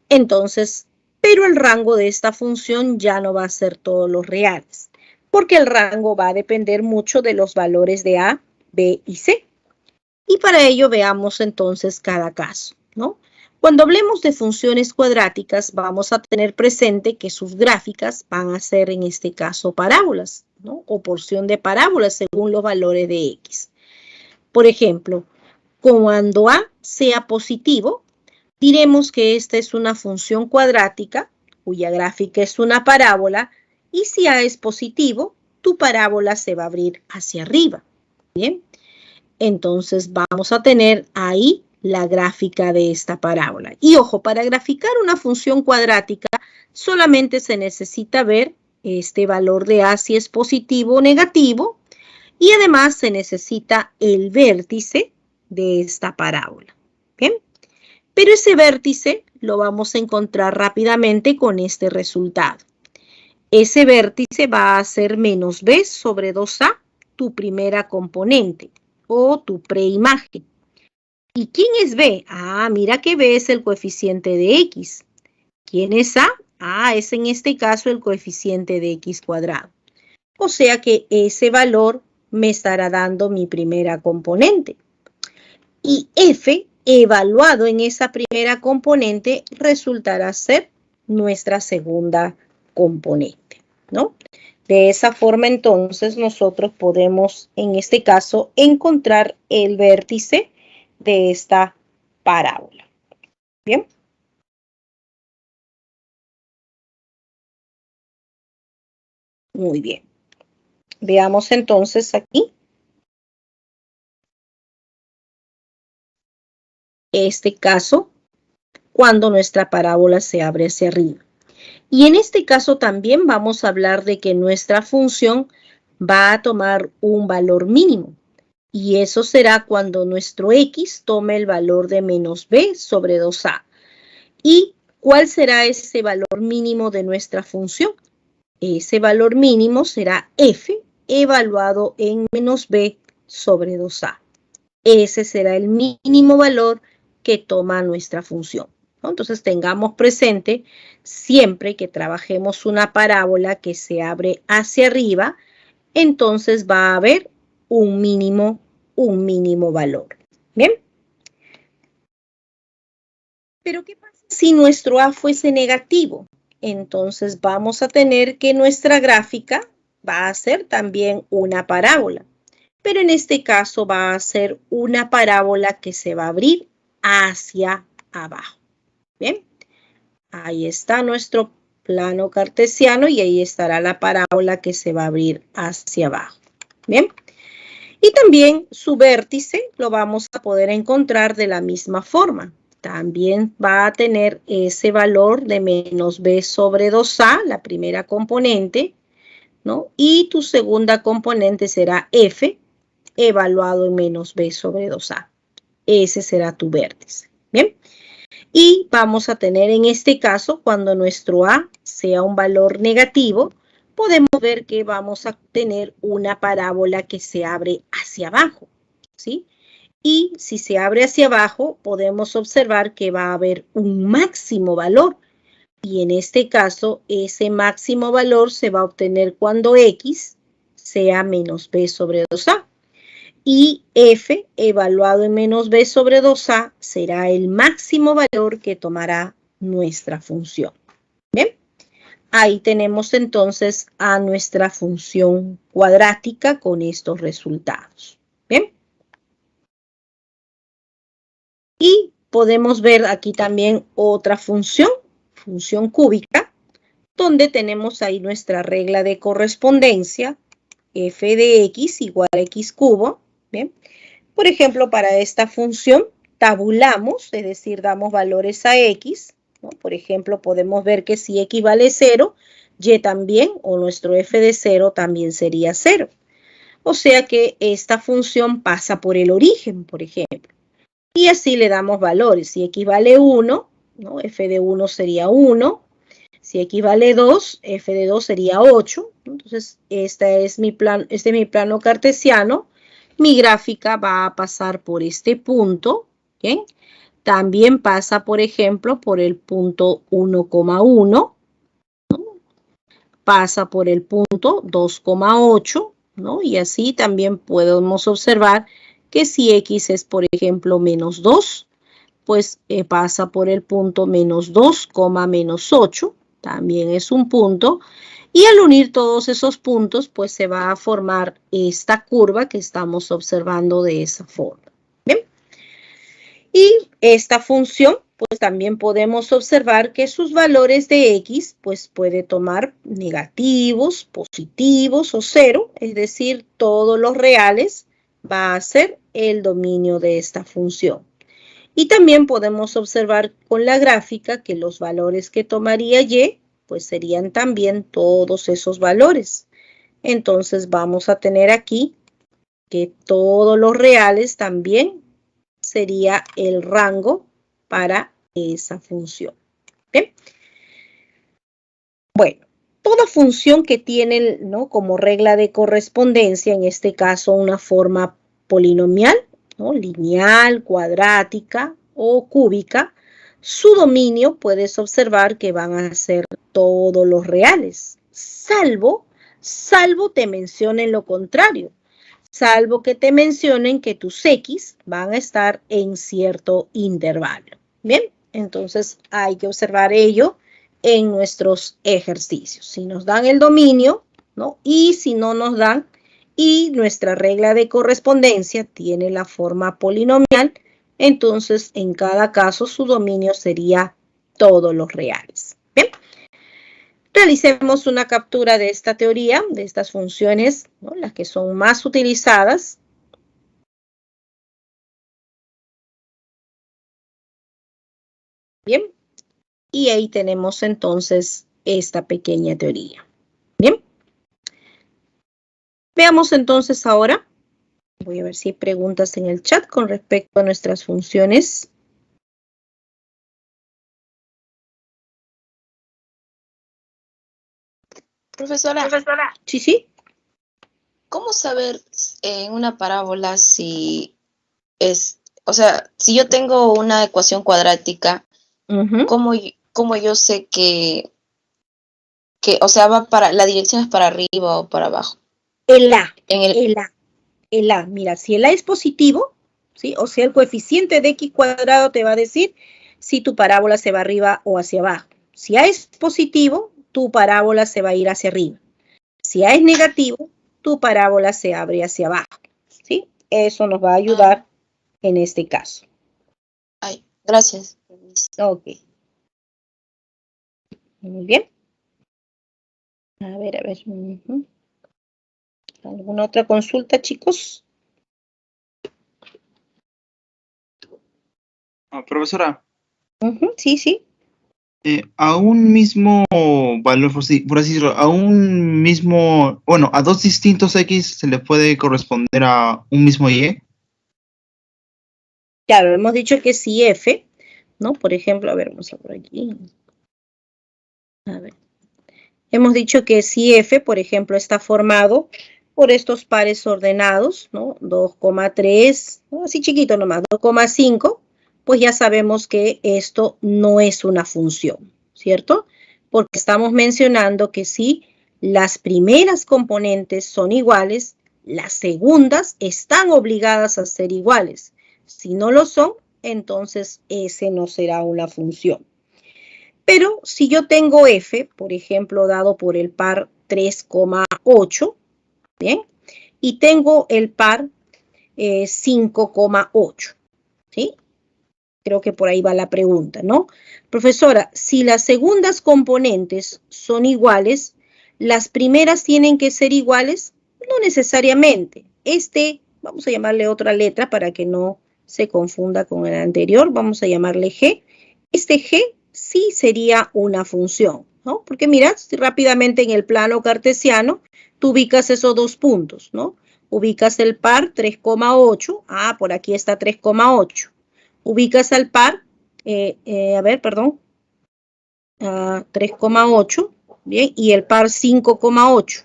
A: entonces, pero el rango de esta función ya no va a ser todos los reales, porque el rango va a depender mucho de los valores de A, B y C. Y para ello veamos entonces cada caso, ¿no? Cuando hablemos de funciones cuadráticas, vamos a tener presente que sus gráficas van a ser en este caso parábolas, ¿no? O porción de parábolas según los valores de X. Por ejemplo, cuando A sea positivo, diremos que esta es una función cuadrática cuya gráfica es una parábola, y si A es positivo, tu parábola se va a abrir hacia arriba. Bien, entonces vamos a tener ahí la gráfica de esta parábola. Y ojo, para graficar una función cuadrática solamente se necesita ver este valor de A si es positivo o negativo, y además se necesita el vértice de esta parábola. Bien, pero ese vértice lo vamos a encontrar rápidamente con este resultado. Ese vértice va a ser menos B sobre 2A, tu primera componente o tu preimagen. ¿Y quién es B? Ah, mira que B es el coeficiente de X. ¿Quién es A? A es en este caso el coeficiente de X cuadrado. O sea que ese valor me estará dando mi primera componente. Y F, evaluado en esa primera componente, resultará ser nuestra segunda componente, ¿no? De esa forma, entonces, nosotros podemos, en este caso, encontrar el vértice de esta parábola. Bien. Muy bien. Veamos entonces aquí. Este caso, cuando nuestra parábola se abre hacia arriba. Y en este caso también vamos a hablar de que nuestra función va a tomar un valor mínimo. Y eso será cuando nuestro X tome el valor de menos B sobre 2A. ¿Y cuál será ese valor mínimo de nuestra función? Ese valor mínimo será F evaluado en menos B sobre 2A. Ese será el mínimo valor que toma nuestra función, ¿no? Entonces tengamos presente siempre que trabajemos una parábola que se abre hacia arriba, entonces va a haber un mínimo valor. ¿Bien? Pero ¿qué pasa si nuestro A fuese negativo? Entonces vamos a tener que nuestra gráfica va a ser también una parábola. Pero en este caso va a ser una parábola que se va a abrir hacia abajo. Bien, ahí está nuestro plano cartesiano y ahí estará la parábola que se va a abrir hacia abajo. Bien, y también su vértice lo vamos a poder encontrar de la misma forma. También va a tener ese valor de menos B sobre 2A, la primera componente, ¿no? Y tu segunda componente será F, evaluado en menos B sobre 2A. Ese será tu vértice. Bien. Y vamos a tener en este caso, cuando nuestro A sea un valor negativo, podemos ver que vamos a tener una parábola que se abre hacia abajo, ¿sí? Y si se abre hacia abajo, podemos observar que va a haber un máximo valor. Y en este caso, ese máximo valor se va a obtener cuando X sea menos B sobre 2A. Y F, evaluado en menos B sobre 2A, será el máximo valor que tomará nuestra función. ¿Bien? Ahí tenemos entonces a nuestra función cuadrática con estos resultados. ¿Bien? Y podemos ver aquí también otra función cúbica, donde tenemos ahí nuestra regla de correspondencia, f de x igual a x cubo. Bien. Por ejemplo, para esta función tabulamos, es decir, damos valores a x, ¿no? Por ejemplo, podemos ver que si x vale 0, y también, o nuestro f de 0 también sería 0. O sea que esta función pasa por el origen, por ejemplo. Y así le damos valores. Si x vale 1, ¿no? F de 1 sería 1. Si x vale 2, f de 2 sería 8. Entonces, este es mi plano cartesiano. Mi gráfica va a pasar por este punto, Bien. También pasa, por ejemplo, por el punto 1,1, ¿no? Pasa por el punto 2,8, ¿no? Y así también podemos observar que si X es, por ejemplo, menos 2, pues pasa por el punto menos 2, menos 8, también es un punto. Y al unir todos esos puntos, pues se va a formar esta curva que estamos observando de esa forma. ¿Bien? Y esta función, pues también podemos observar que sus valores de X, pues puede tomar negativos, positivos o cero, es decir, todos los reales va a ser el dominio de esta función. Y también podemos observar con la gráfica que los valores que tomaría Y, pues serían también todos esos valores. Entonces vamos a tener aquí que todos los reales también sería el rango para esa función. ¿Bien? Bueno, toda función que tiene, ¿no?, como regla de correspondencia, en este caso una forma polinomial, ¿no?, lineal, cuadrática o cúbica, su dominio puedes observar que van a ser todos los reales, salvo te mencionen lo contrario, salvo que te mencionen que tus X van a estar en cierto intervalo. Bien, entonces hay que observar ello en nuestros ejercicios. Si nos dan el dominio, ¿no?, y si no nos dan, y nuestra regla de correspondencia tiene la forma polinomial, entonces en cada caso su dominio sería todos los reales. Bien. Realicemos una captura de esta teoría, de estas funciones, ¿no?, las que son más utilizadas. Bien, y ahí tenemos entonces esta pequeña teoría. Bien, veamos entonces ahora, voy a ver si hay preguntas en el chat con respecto a nuestras funciones.
C: Profesora,
A: Sí, sí.
C: ¿cómo saber en una parábola si es, o sea, si yo tengo una ecuación cuadrática, ¿cómo yo sé o sea, la dirección es para arriba o para abajo?
A: El A. Mira, si el A es positivo, ¿sí?, o sea, el coeficiente de X cuadrado te va a decir si tu parábola se va arriba o hacia abajo. Si A es positivo, tu parábola se va a ir hacia arriba. Si A es negativo, tu parábola se abre hacia abajo, ¿sí? Eso nos va a ayudar en este caso.
C: Ay, gracias.
A: Ok. Muy bien. A ver. ¿Alguna otra consulta, chicos?
D: Profesora,
A: Sí, sí.
D: a un mismo valor, por así decirlo, a dos distintos X se le puede corresponder a un mismo Y.
A: Claro, hemos dicho que si F, ¿no? Por ejemplo, a ver, vamos a por aquí. A ver. Hemos dicho que si F, por ejemplo, está formado por estos pares ordenados, ¿no? 2,3, ¿no?, así chiquito nomás, 2,5, pues ya sabemos que esto no es una función, ¿cierto? Porque estamos mencionando que si las primeras componentes son iguales, las segundas están obligadas a ser iguales. Si no lo son, entonces ese no será una función. Pero si yo tengo F, por ejemplo, dado por el par 3,8, ¿bien? Y tengo el par 5,8, ¿sí? Creo que por ahí va la pregunta, ¿no? Profesora, si las segundas componentes son iguales, ¿las primeras tienen que ser iguales? No necesariamente. Vamos a llamarle otra letra para que no se confunda con el anterior. Vamos a llamarle G. Este G sí sería una función, ¿no? Porque mira, rápidamente en el plano cartesiano, tú ubicas esos dos puntos, ¿no? Ubicas el par 3,8. Por aquí está 3,8. Ubicas al par, 3,8, bien, y el par 5,8.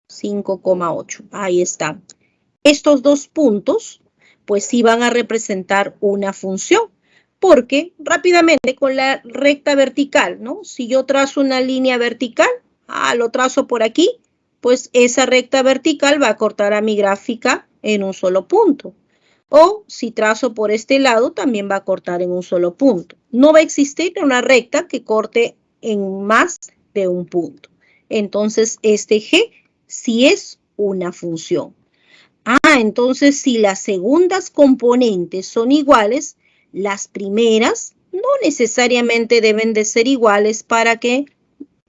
A: 5,8, ahí están. Estos dos puntos, pues sí van a representar una función. Porque rápidamente con la recta vertical, ¿no? Si yo trazo una línea vertical, lo trazo por aquí, pues esa recta vertical va a cortar a mi gráfica en un solo punto. O si trazo por este lado, también va a cortar en un solo punto. No va a existir una recta que corte en más de un punto. Entonces, este G sí es una función. Entonces, si las segundas componentes son iguales, las primeras no necesariamente deben de ser iguales para que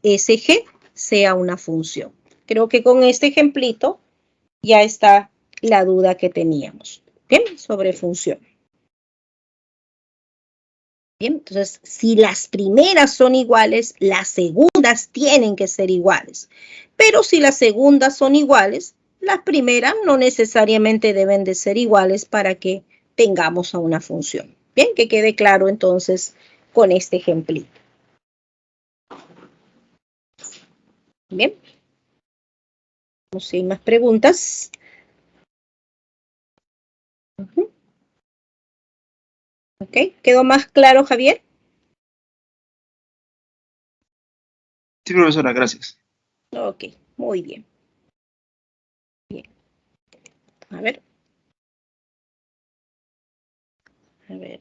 A: ese G sea una función. Creo que con este ejemplito ya está la duda que teníamos. Bien, sobre función. Bien, entonces, si las primeras son iguales, las segundas tienen que ser iguales. Pero si las segundas son iguales, las primeras no necesariamente deben de ser iguales para que tengamos a una función. Bien, que quede claro entonces con este ejemplito. Bien. Vamos si hay más preguntas. Ok, ¿quedó más claro, Javier?
D: Sí, profesora, gracias.
A: Ok, muy bien. Bien. A ver,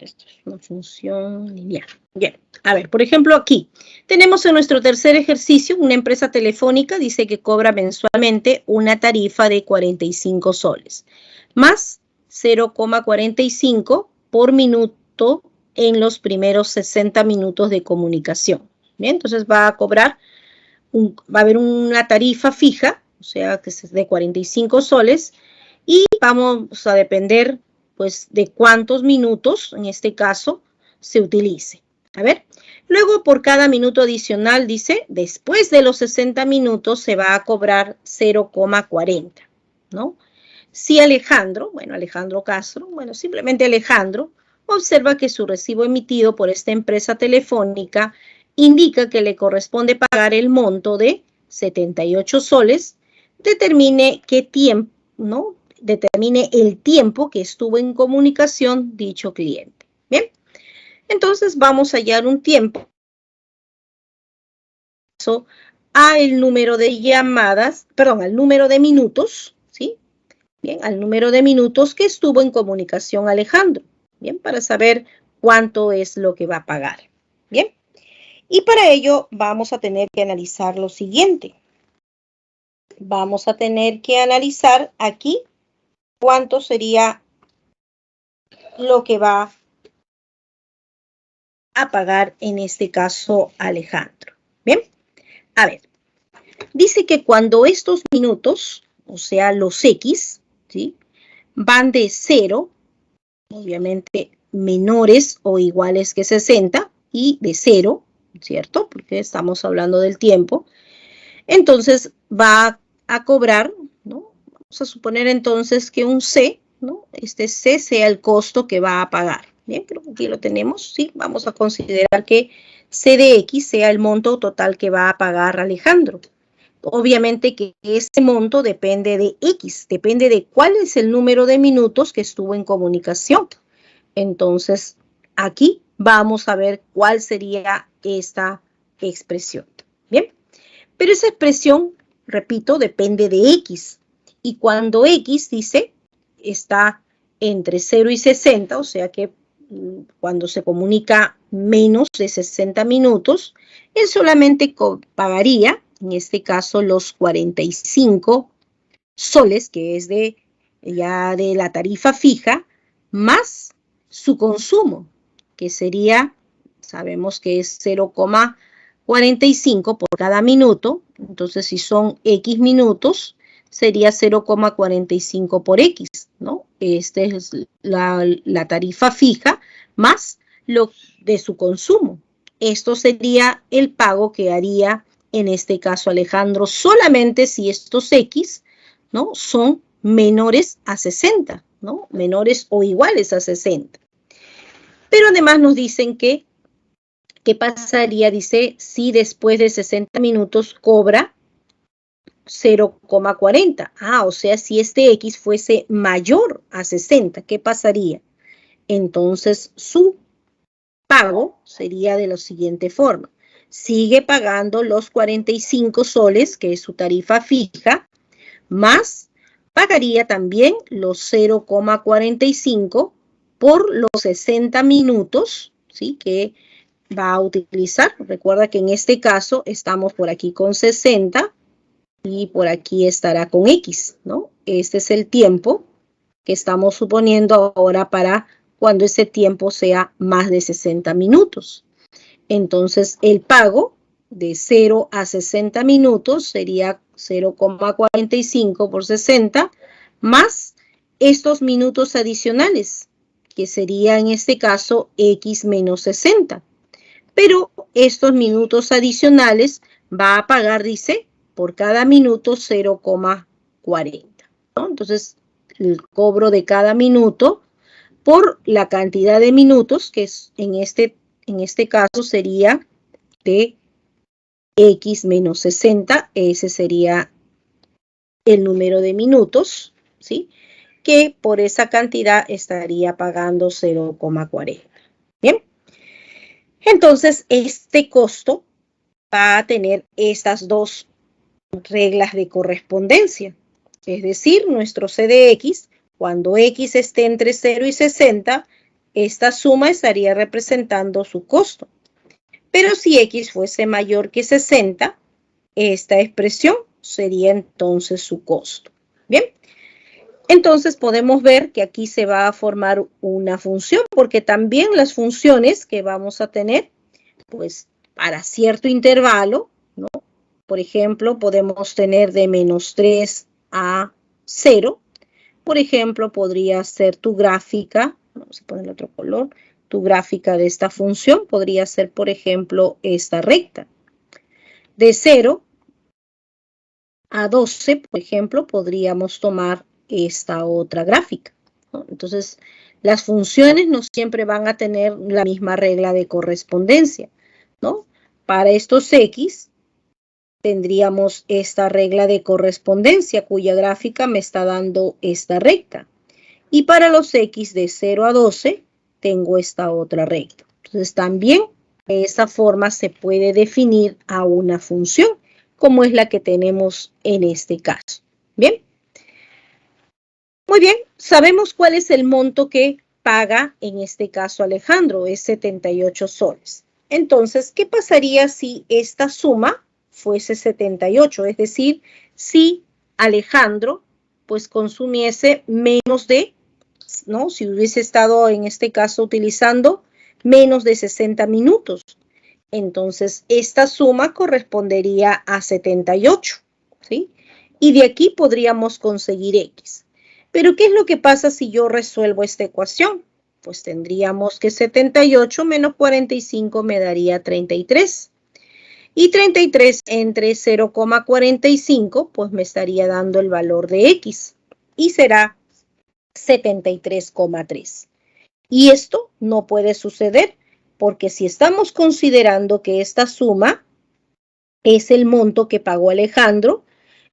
A: esto es una función lineal. Bien, a ver, por ejemplo, aquí tenemos en nuestro tercer ejercicio una empresa telefónica, dice que cobra mensualmente una tarifa de 45 soles, más 0,45 por minuto en los primeros 60 minutos de comunicación. Bien, entonces va a cobrar, va a haber una tarifa fija, o sea, que es de 45 soles, y vamos a depender pues de cuántos minutos, en este caso, se utilice. A ver, luego por cada minuto adicional, dice, después de los 60 minutos se va a cobrar 0,40, ¿no? Si Alejandro, bueno, Alejandro Castro, bueno, simplemente Alejandro, observa que su recibo emitido por esta empresa telefónica indica que le corresponde pagar el monto de 78 soles, determine qué tiempo, ¿no? Determine el tiempo que estuvo en comunicación dicho cliente. Bien, entonces vamos a hallar un tiempo al número de llamadas, perdón, al número de minutos, ¿sí? Bien, al número de minutos que estuvo en comunicación Alejandro. Bien, para saber cuánto es lo que va a pagar. Bien, y para ello vamos a tener que analizar lo siguiente. Vamos a tener que analizar aquí cuánto sería lo que va a pagar en este caso Alejandro. Bien, a ver, dice que cuando estos minutos, o sea, los X, ¿sí? Van de 0, obviamente menores o iguales que 60, y de 0, ¿cierto? Porque estamos hablando del tiempo. Entonces va a cobrar, ¿no? Vamos a suponer entonces que un C, ¿no? Este C sea el costo que va a pagar. Bien, creo que aquí lo tenemos, ¿sí? Vamos a considerar que C de X sea el monto total que va a pagar Alejandro. Obviamente que ese monto depende de X, depende de cuál es el número de minutos que estuvo en comunicación. Entonces, aquí vamos a ver cuál sería esta expresión. Bien, pero esa expresión, repito, depende de X. Y cuando X, dice, está entre 0 y 60, o sea que cuando se comunica menos de 60 minutos, él solamente pagaría, en este caso, los 45 soles, que es ya de la tarifa fija, más su consumo, que sería, sabemos que es 0,45 por cada minuto. Entonces, si son X minutos, sería 0,45 por X, ¿no? Esta es la tarifa fija más lo de su consumo. Esto sería el pago que haría, en este caso, Alejandro, solamente si estos X, ¿no? Son menores a 60, ¿no? Menores o iguales a 60. Pero además nos dicen que, ¿qué pasaría? Dice, si después de 60 minutos cobra 0,40. O sea, si este X fuese mayor a 60, ¿qué pasaría? Entonces, su pago sería de la siguiente forma. Sigue pagando los 45 soles, que es su tarifa fija, más pagaría también los 0,45 por los 60 minutos, ¿sí? Que va a utilizar. Recuerda que en este caso estamos por aquí con 60 y por aquí estará con X, ¿no? Este es el tiempo que estamos suponiendo ahora para cuando ese tiempo sea más de 60 minutos. Entonces, el pago de 0 a 60 minutos sería 0,45 por 60 más estos minutos adicionales, que sería en este caso X menos 60. Pero estos minutos adicionales va a pagar, dice, por cada minuto 0,40, ¿no? Entonces, el cobro de cada minuto por la cantidad de minutos, que es en este caso sería de X menos 60, ese sería el número de minutos, ¿sí? Que por esa cantidad estaría pagando 0,40. Bien. Entonces, este costo va a tener estas dos reglas de correspondencia. Es decir, nuestro CDX, cuando X esté entre 0 y 60, esta suma estaría representando su costo. Pero si X fuese mayor que 60, esta expresión sería entonces su costo. Bien, entonces podemos ver que aquí se va a formar una función, porque también las funciones que vamos a tener, pues para cierto intervalo, ¿no? Por ejemplo, podemos tener de menos 3 a 0. Por ejemplo, podría ser tu gráfica, vamos a ponerle otro color, tu gráfica de esta función podría ser, por ejemplo, esta recta. De 0 a 12, por ejemplo, podríamos tomar esta otra gráfica, ¿no? Entonces, las funciones no siempre van a tener la misma regla de correspondencia, ¿no? Para estos X, tendríamos esta regla de correspondencia, cuya gráfica me está dando esta recta. Y para los X de 0 a 12, tengo esta otra recta. Entonces, también de esa forma se puede definir a una función, como es la que tenemos en este caso. ¿Bien? Muy bien, sabemos cuál es el monto que paga en este caso Alejandro, es 78 soles. Entonces, ¿qué pasaría si esta suma fuese 78? Es decir, si Alejandro pues consumiese menos de, ¿no? Si hubiese estado en este caso utilizando menos de 60 minutos. Entonces, esta suma correspondería a 78, ¿sí? Y de aquí podríamos conseguir X. Pero, ¿qué es lo que pasa si yo resuelvo esta ecuación? Pues tendríamos que 78 menos 45 me daría 33. Y 33 entre 0,45, pues me estaría dando el valor de X. Y será 73,3. Y esto no puede suceder, porque si estamos considerando que esta suma es el monto que pagó Alejandro,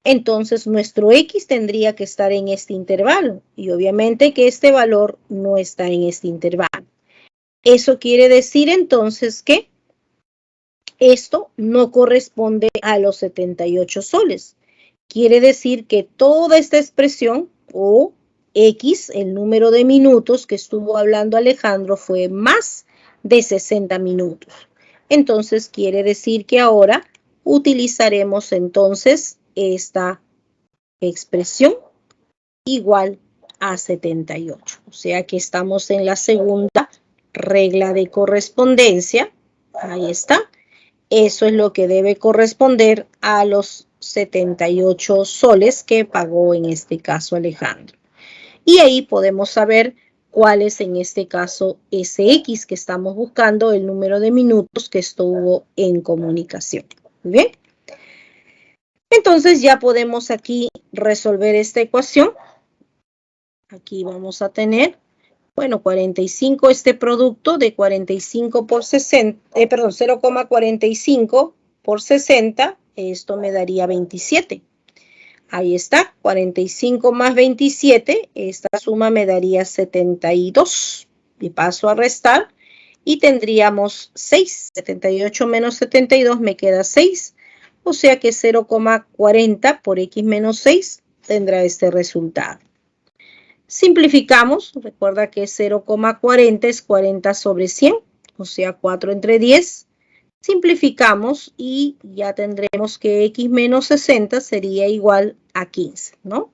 A: entonces nuestro X tendría que estar en este intervalo. Y obviamente que este valor no está en este intervalo. Eso quiere decir entonces que esto no corresponde a los 78 soles. Quiere decir que toda esta expresión o X, el número de minutos que estuvo hablando Alejandro, fue más de 60 minutos. Entonces, quiere decir que ahora utilizaremos entonces esta expresión igual a 78. O sea que estamos en la segunda regla de correspondencia. Ahí está. Eso es lo que debe corresponder a los 78 soles que pagó en este caso Alejandro. Y ahí podemos saber cuál es en este caso ese X que estamos buscando, el número de minutos que estuvo en comunicación. ¿Bien? Entonces ya podemos aquí resolver esta ecuación. Aquí vamos a tener, bueno, 45, este producto de 45 por 60, 0,45 por 60, esto me daría 27. Ahí está, 45 más 27, esta suma me daría 72. Y paso a restar y tendríamos 6. 78 menos 72 me queda 6. O sea que 0,40 por x menos 6 tendrá este resultado. Simplificamos, recuerda que 0,40 es 40 sobre 100, o sea 4 entre 10. Simplificamos y ya tendremos que x menos 60 sería igual a 15, ¿no?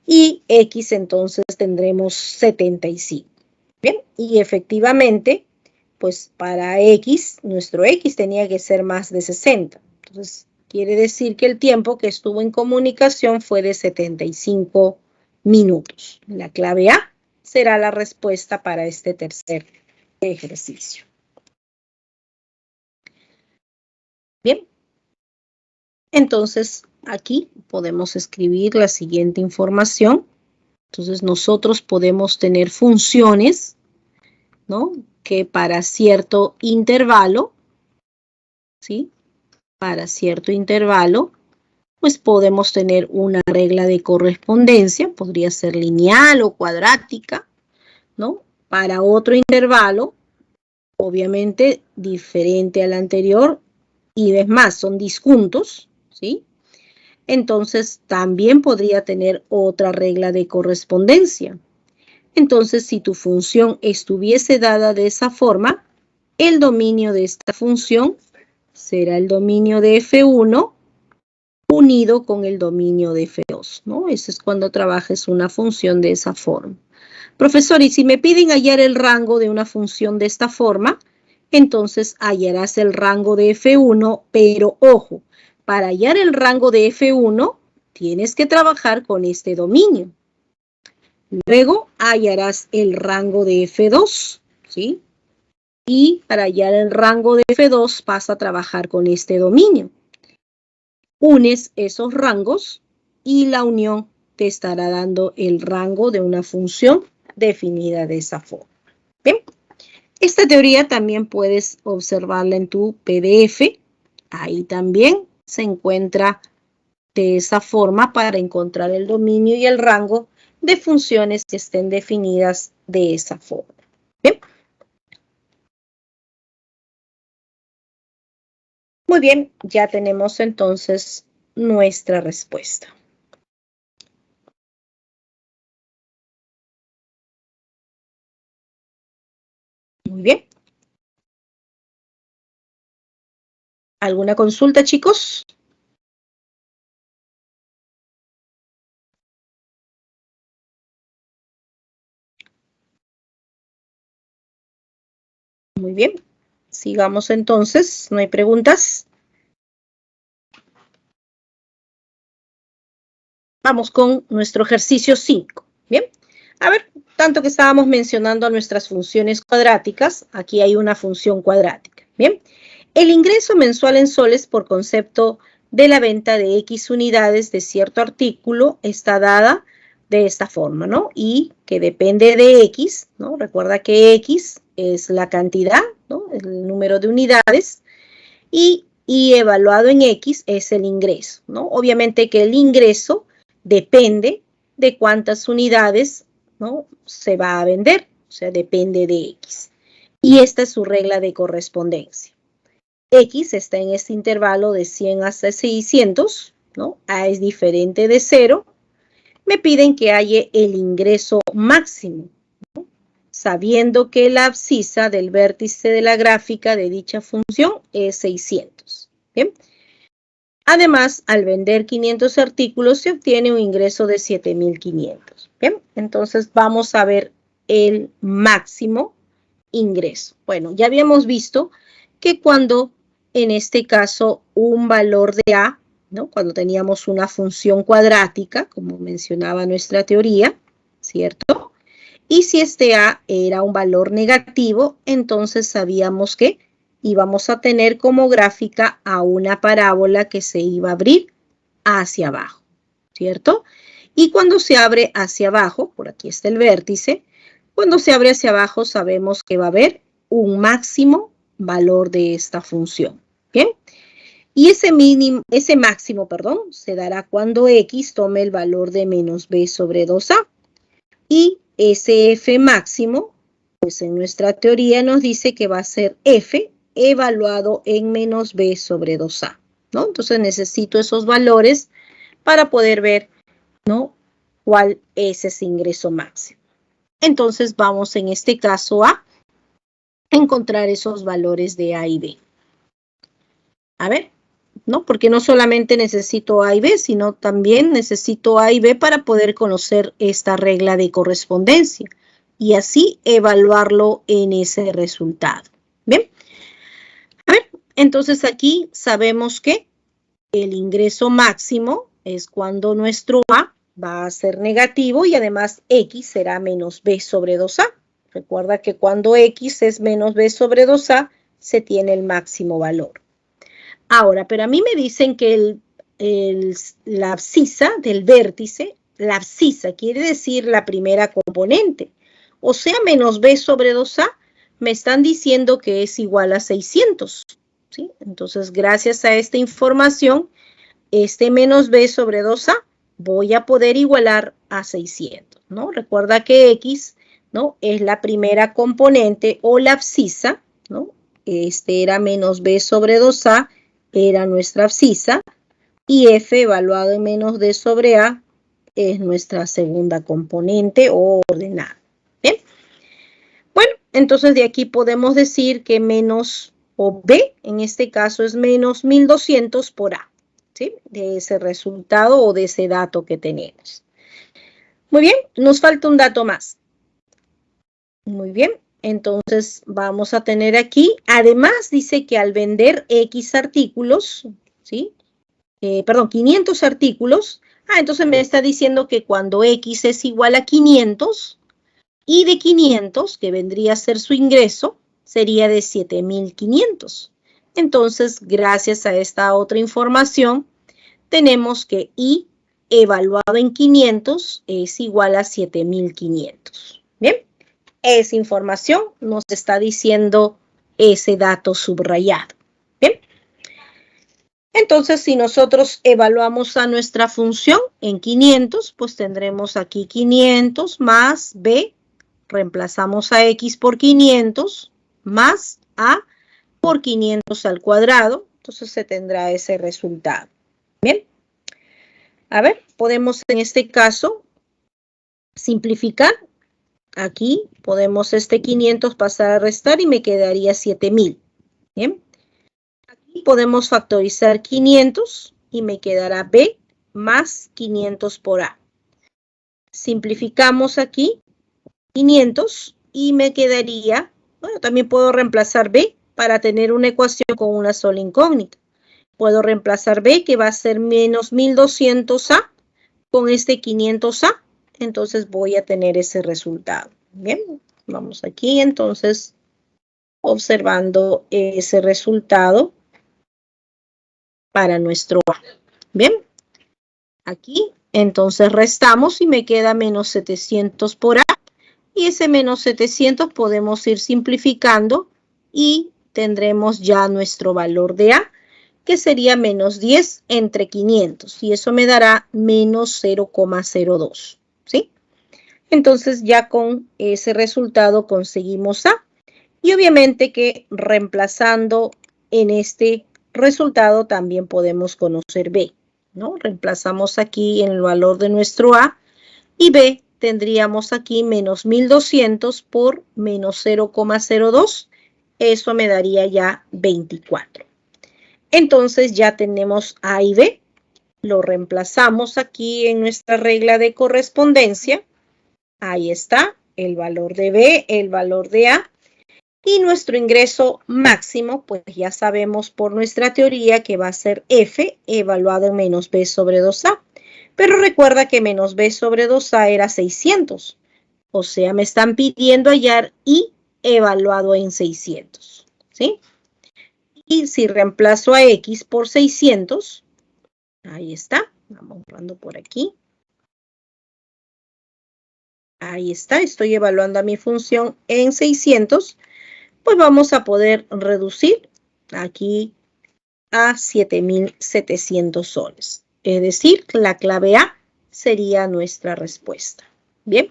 A: Y x entonces tendremos 75. Bien, y efectivamente, pues para x, nuestro x tenía que ser más de 60. Entonces, quiere decir que el tiempo que estuvo en comunicación fue de 75 minutos. La clave A será la respuesta para este tercer ejercicio. Bien, entonces aquí podemos escribir la siguiente información. Entonces nosotros podemos tener funciones, ¿no? Que para cierto intervalo, ¿sí? Para cierto intervalo, pues podemos tener una regla de correspondencia, podría ser lineal o cuadrática, ¿no? Para otro intervalo, obviamente diferente al anterior, y es más, son disjuntos, ¿sí? Entonces también podría tener otra regla de correspondencia. Entonces, si tu función estuviese dada de esa forma, el dominio de esta función será el dominio de F1 unido con el dominio de F2, ¿no? Eso es cuando trabajes una función de esa forma. Profesor, y si me piden hallar el rango de una función de esta forma, entonces hallarás el rango de F1, pero ojo, para hallar el rango de F1, tienes que trabajar con este dominio. Luego hallarás el rango de F2, ¿sí? Y para hallar el rango de F2 vas a trabajar con este dominio. Unes esos rangos y la unión te estará dando el rango de una función definida de esa forma. Bien, esta teoría también puedes observarla en tu PDF. Ahí también se encuentra de esa forma para encontrar el dominio y el rango de funciones que estén definidas de esa forma. Bien. Muy bien, ya tenemos entonces nuestra respuesta. Muy bien. ¿Alguna consulta, chicos? Muy bien. Sigamos entonces. ¿No hay preguntas? Vamos con nuestro ejercicio 5. Bien. A ver, tanto que estábamos mencionando nuestras funciones cuadráticas, aquí hay una función cuadrática. Bien. El ingreso mensual en soles por concepto de la venta de X unidades de cierto artículo está dada de esta forma, ¿no? Y que depende de X, ¿no? Recuerda que X es la cantidad, ¿no? El número de unidades y evaluado en X es el ingreso, ¿no? Obviamente que el ingreso depende de cuántas unidades, ¿no? Se va a vender, o sea, depende de X. Y esta es su regla de correspondencia. X está en este intervalo de 100 hasta 600, ¿no? A es diferente de 0. Me piden que halle el ingreso máximo, ¿no? Sabiendo que la abscisa del vértice de la gráfica de dicha función es 600. ¿Bien? Además, al vender 500 artículos se obtiene un ingreso de 7.500. Bien, entonces vamos a ver el máximo ingreso. Bueno, ya habíamos visto que cuando en este caso un valor de A, ¿no? Cuando teníamos una función cuadrática, como mencionaba nuestra teoría, ¿cierto? Y si este A era un valor negativo, entonces sabíamos que íbamos a tener como gráfica a una parábola que se iba a abrir hacia abajo, ¿cierto? Y cuando se abre hacia abajo, por aquí está el vértice, cuando se abre hacia abajo sabemos que va a haber un máximo valor de esta función. Bien, Y ese máximo, se dará cuando X tome el valor de menos B sobre 2A. Y ese F máximo, pues en nuestra teoría nos dice que va a ser F evaluado en menos B sobre 2A, ¿no? Entonces necesito esos valores para poder ver, ¿no?, cuál es ese ingreso máximo. Entonces vamos en este caso a encontrar esos valores de A y B. A ver, ¿no? Porque no solamente necesito A y B, sino también necesito A y B para poder conocer esta regla de correspondencia y así evaluarlo en ese resultado. ¿Bien? A ver, entonces aquí sabemos que el ingreso máximo es cuando nuestro A va a ser negativo y además X será menos B sobre 2A. Recuerda que cuando X es menos B sobre 2A, se tiene el máximo valor. Ahora, pero a mí me dicen que la abscisa del vértice, la abscisa quiere decir la primera componente, o sea, menos B sobre 2A, me están diciendo que es igual a 600. ¿Sí? Entonces, gracias a esta información, este menos B sobre 2A voy a poder igualar a 600, ¿no? Recuerda que X, ¿no?, es la primera componente o la abscisa, ¿no? Este era menos B sobre 2A, era nuestra abscisa, y F evaluado en menos D sobre A es nuestra segunda componente o ordenada. ¿Bien? Bueno, entonces de aquí podemos decir que menos, o B, en este caso es menos 1200 por A, ¿sí?, de ese resultado o de ese dato que tenemos. Muy bien, nos falta un dato más. Muy bien, entonces vamos a tener aquí, además dice que al vender X artículos, ¿sí?, 500 artículos, entonces me está diciendo que cuando X es igual a 500, y de 500, que vendría a ser su ingreso, sería de 7.500. Entonces, gracias a esta otra información, tenemos que I evaluado en 500 es igual a 7.500. Bien, esa información nos está diciendo ese dato subrayado. Bien. Entonces, si nosotros evaluamos a nuestra función en 500, pues tendremos aquí 500 más B, reemplazamos a X por 500, más A por 500 al cuadrado, entonces se tendrá ese resultado. Bien. A ver, podemos en este caso simplificar. Aquí podemos 500 pasar a restar y me quedaría 7.000. Bien. Aquí podemos factorizar 500 y me quedará B más 500 por A. Simplificamos aquí 500 y me quedaría, bueno, también puedo reemplazar B para tener una ecuación con una sola incógnita. Puedo reemplazar B, que va a ser menos 1200A, con 500A. Entonces voy a tener ese resultado. Bien, vamos aquí entonces observando ese resultado para nuestro A. Bien, aquí entonces restamos y me queda menos 700 por A. Y ese menos 700 podemos ir simplificando y tendremos ya nuestro valor de A, que sería menos 10 entre 500. Y eso me dará menos 0,02. ¿Sí? Entonces ya con ese resultado conseguimos A. Y obviamente que reemplazando en este resultado también podemos conocer B, ¿no? Reemplazamos aquí en el valor de nuestro A y B tendríamos aquí menos 1200 por menos 0,02. Eso me daría ya 24. Entonces ya tenemos A y B. Lo reemplazamos aquí en nuestra regla de correspondencia. Ahí está el valor de B, el valor de A. Y nuestro ingreso máximo, pues ya sabemos por nuestra teoría que va a ser F evaluado en menos B sobre 2A. Pero recuerda que menos B sobre 2A era 600. O sea, me están pidiendo hallar I evaluado en 600. ¿Sí? Y si reemplazo a X por 600, ahí está. Vamos borrando por aquí. Ahí está. Estoy evaluando a mi función en 600. Pues vamos a poder reducir aquí a 7.700 soles. Es decir, la clave A sería nuestra respuesta. Bien.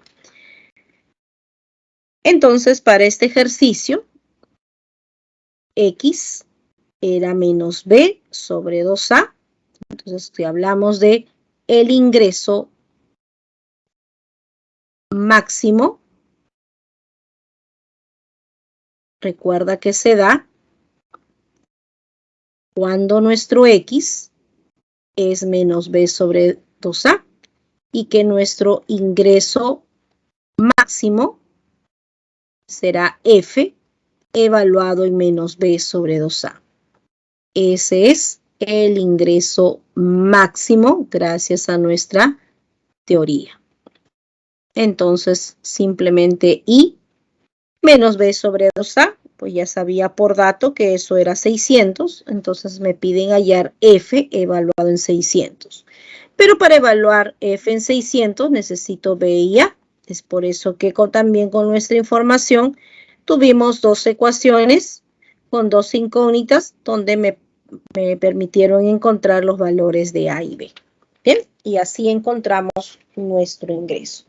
A: Entonces, para este ejercicio, X era menos B sobre 2A. Entonces, si hablamos de el ingreso máximo, recuerda que se da cuando nuestro X es menos B sobre 2A y que nuestro ingreso máximo será F evaluado en menos B sobre 2A. Ese es el ingreso máximo gracias a nuestra teoría. Entonces, simplemente I menos B sobre 2A, pues ya sabía por dato que eso era 600, entonces me piden hallar F evaluado en 600. Pero para evaluar F en 600 necesito B y A. Es por eso que también con nuestra información tuvimos dos ecuaciones con dos incógnitas donde me permitieron encontrar los valores de A y B. Bien, y así encontramos nuestro ingreso.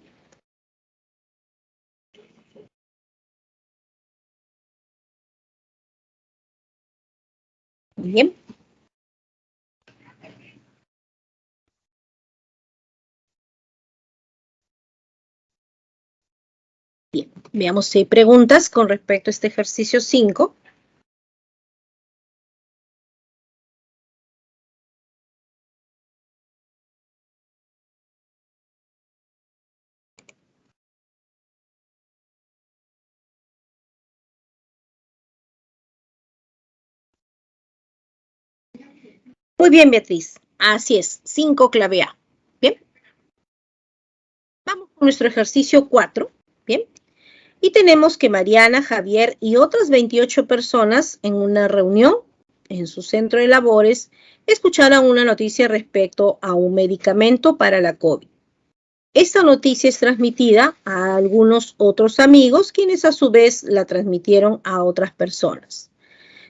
A: Bien. Bien, veamos si hay preguntas con respecto a este ejercicio 5. Muy bien, Beatriz. Así es, 5 clave A. Bien. Vamos con nuestro ejercicio 4. Bien. Y tenemos que Mariana, Javier y otras 28 personas en una reunión en su centro de labores escucharon una noticia respecto a un medicamento para la COVID. Esta noticia es transmitida a algunos otros amigos, quienes a su vez la transmitieron a otras personas.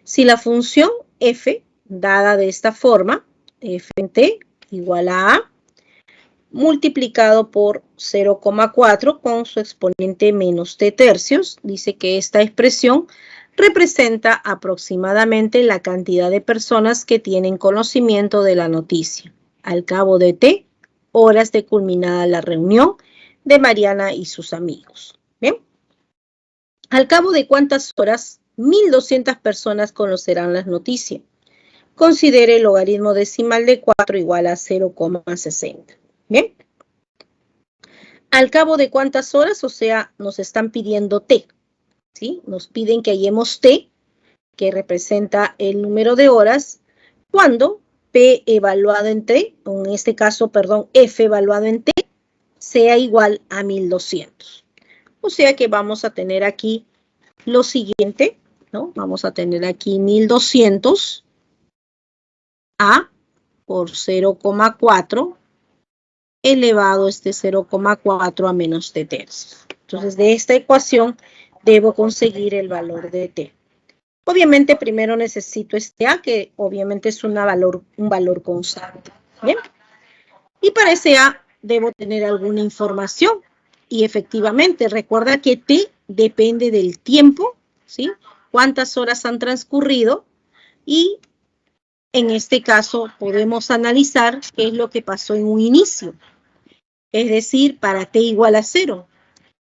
A: Si la función f, dada de esta forma, f en t igual a multiplicado por 0,4 con su exponente menos t tercios, dice que esta expresión representa aproximadamente la cantidad de personas que tienen conocimiento de la noticia, al cabo de t horas de culminada la reunión de Mariana y sus amigos. ¿Bien? Al cabo de cuántas horas 1.200 personas conocerán las noticias. Considere el logaritmo decimal de 4 igual a 0,60. ¿Bien? Al cabo de cuántas horas, o sea, nos están pidiendo t, ¿sí? Nos piden que hallemos t, que representa el número de horas, cuando p evaluado en t, o en este caso, perdón, f evaluado en t, sea igual a 1.200. O sea que vamos a tener aquí lo siguiente, ¿no? Vamos a tener aquí 1.200 a por 0,4 elevado este 0,4 a menos t tercios. Entonces, de esta ecuación debo conseguir el valor de t. Obviamente, primero necesito este a, que obviamente es un valor constante. ¿Bien? Y para ese a debo tener alguna información. Y efectivamente, recuerda que t depende del tiempo, ¿sí? Cuántas horas han transcurrido y en este caso podemos analizar qué es lo que pasó en un inicio. Es decir, para t igual a 0.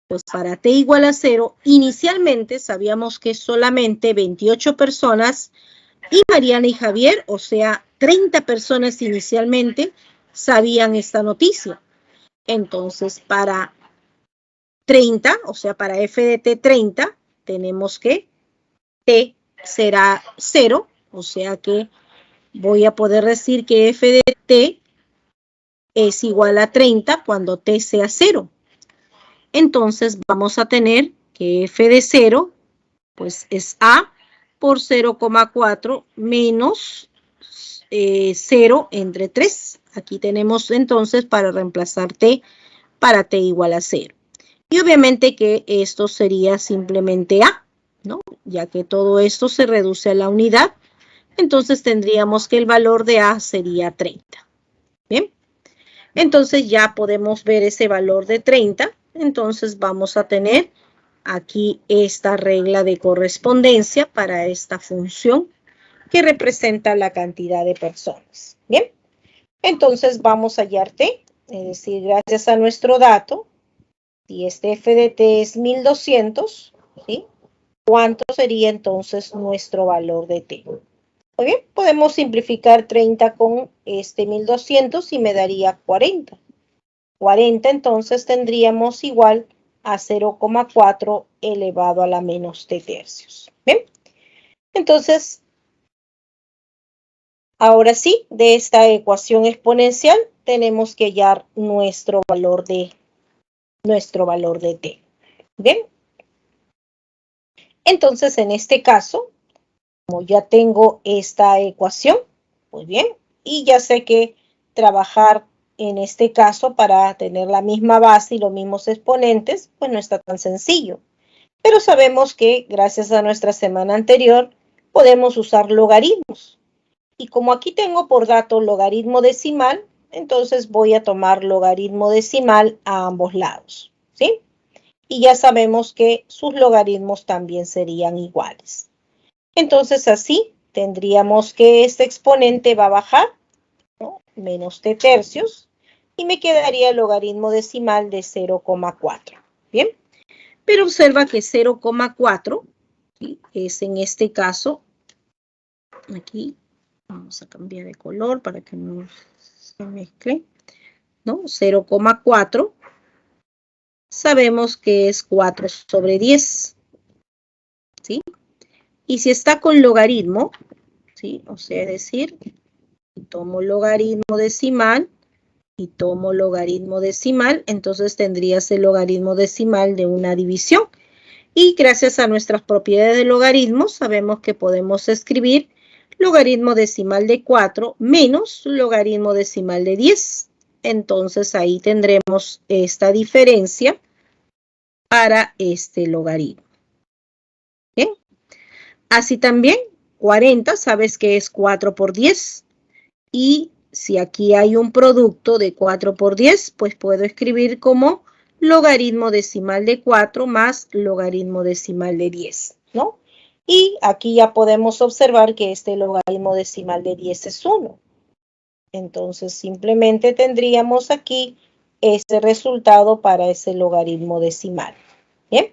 A: Pues para t igual a 0, inicialmente sabíamos que solamente 28 personas y Mariana y Javier, o sea, 30 personas inicialmente, sabían esta noticia. Entonces, para 30, o sea, para f de t 30, tenemos que t será 0, o sea que voy a poder decir que f de t es igual a 30 cuando t sea 0. Entonces vamos a tener que f de 0 pues es a por 0,4 menos 0 entre 3. Aquí tenemos entonces para reemplazar t para t igual a 0. Y obviamente que esto sería simplemente a, ¿no? Ya que todo esto se reduce a la unidad, entonces tendríamos que el valor de A sería 30. Bien, entonces ya podemos ver ese valor de 30. Entonces vamos a tener aquí esta regla de correspondencia para esta función que representa la cantidad de personas. Bien, entonces vamos a hallar T, es decir, gracias a nuestro dato, si este f de t es 1200, ¿sí? ¿Cuánto sería entonces nuestro valor de t? Muy bien, podemos simplificar 30 con este 1200 y me daría 40. 40 entonces tendríamos igual a 0,4 elevado a la menos t tercios. Bien, entonces, ahora sí, de esta ecuación exponencial tenemos que hallar nuestro valor de t. Bien, entonces en este caso, como ya tengo esta ecuación, muy bien, y ya sé que trabajar en este caso para tener la misma base y los mismos exponentes, pues no está tan sencillo. Pero sabemos que gracias a nuestra semana anterior podemos usar logaritmos. Y como aquí tengo por dato logaritmo decimal, entonces voy a tomar logaritmo decimal a ambos lados, ¿sí? Y ya sabemos que sus logaritmos también serían iguales. Entonces así tendríamos que este exponente va a bajar, ¿no? Menos t tercios, y me quedaría el logaritmo decimal de 0,4. Bien, pero observa que 0,4, ¿sí? Es en este caso, aquí, vamos a cambiar de color para que no se mezcle, ¿no? 0,4, sabemos que es 4 sobre 10, ¿sí? Y si está con logaritmo, ¿sí? O sea, es decir, tomo logaritmo decimal y tomo logaritmo decimal, entonces tendrías el logaritmo decimal de una división. Y gracias a nuestras propiedades de logaritmos, sabemos que podemos escribir logaritmo decimal de 4 menos logaritmo decimal de 10. Entonces ahí tendremos esta diferencia para este logaritmo. Bien. Así también, 40, sabes que es 4 por 10. Y si aquí hay un producto de 4 por 10, pues puedo escribir como logaritmo decimal de 4 más logaritmo decimal de 10, ¿no? Y aquí ya podemos observar que este logaritmo decimal de 10 es 1. Entonces simplemente tendríamos aquí este resultado para ese logaritmo decimal. Bien.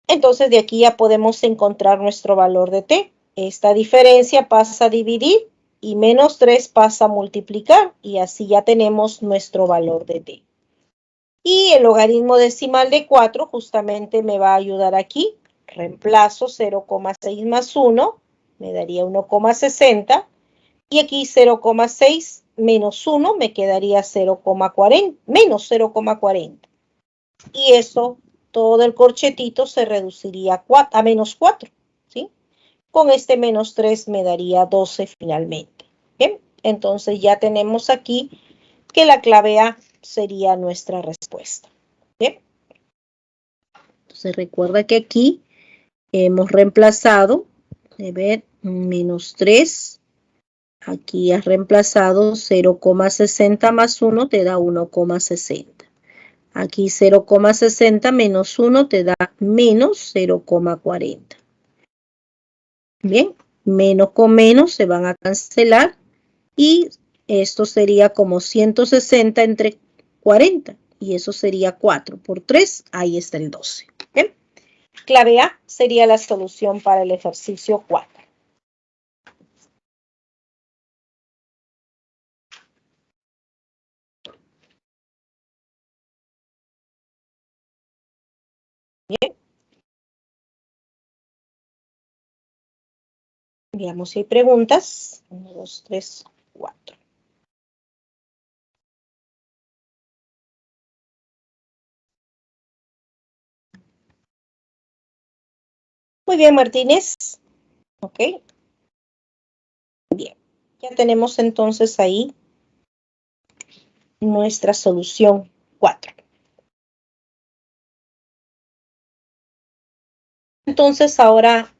A: Entonces de aquí ya podemos encontrar nuestro valor de t. Esta diferencia pasa a dividir y menos 3 pasa a multiplicar y así ya tenemos nuestro valor de t. Y el logaritmo decimal de 4 justamente me va a ayudar aquí. Reemplazo 0,6 más 1, me daría 1,60 y aquí 0,6 menos 1 me quedaría 0,40, menos 0,40. Y eso, todo el corchetito se reduciría a menos 4, ¿sí? Con este menos 3 me daría 12 finalmente. Bien, entonces ya tenemos aquí que la clave A sería nuestra respuesta. Bien. Entonces recuerda que aquí hemos reemplazado, a ver, menos 3. Aquí has reemplazado 0,60 más 1 te da 1,60. Aquí 0,60 menos 1 te da menos 0,40. Bien, menos con menos se van a cancelar y esto sería como 160 entre 40 y eso sería 4 por 3, ahí está el 12. Bien, clave A sería la solución para el ejercicio 4. Bien. Veamos si hay preguntas. 1, 2, 3, 4. Muy bien, Martínez. Ok. Bien. Ya tenemos entonces ahí nuestra solución 4. Entonces ahora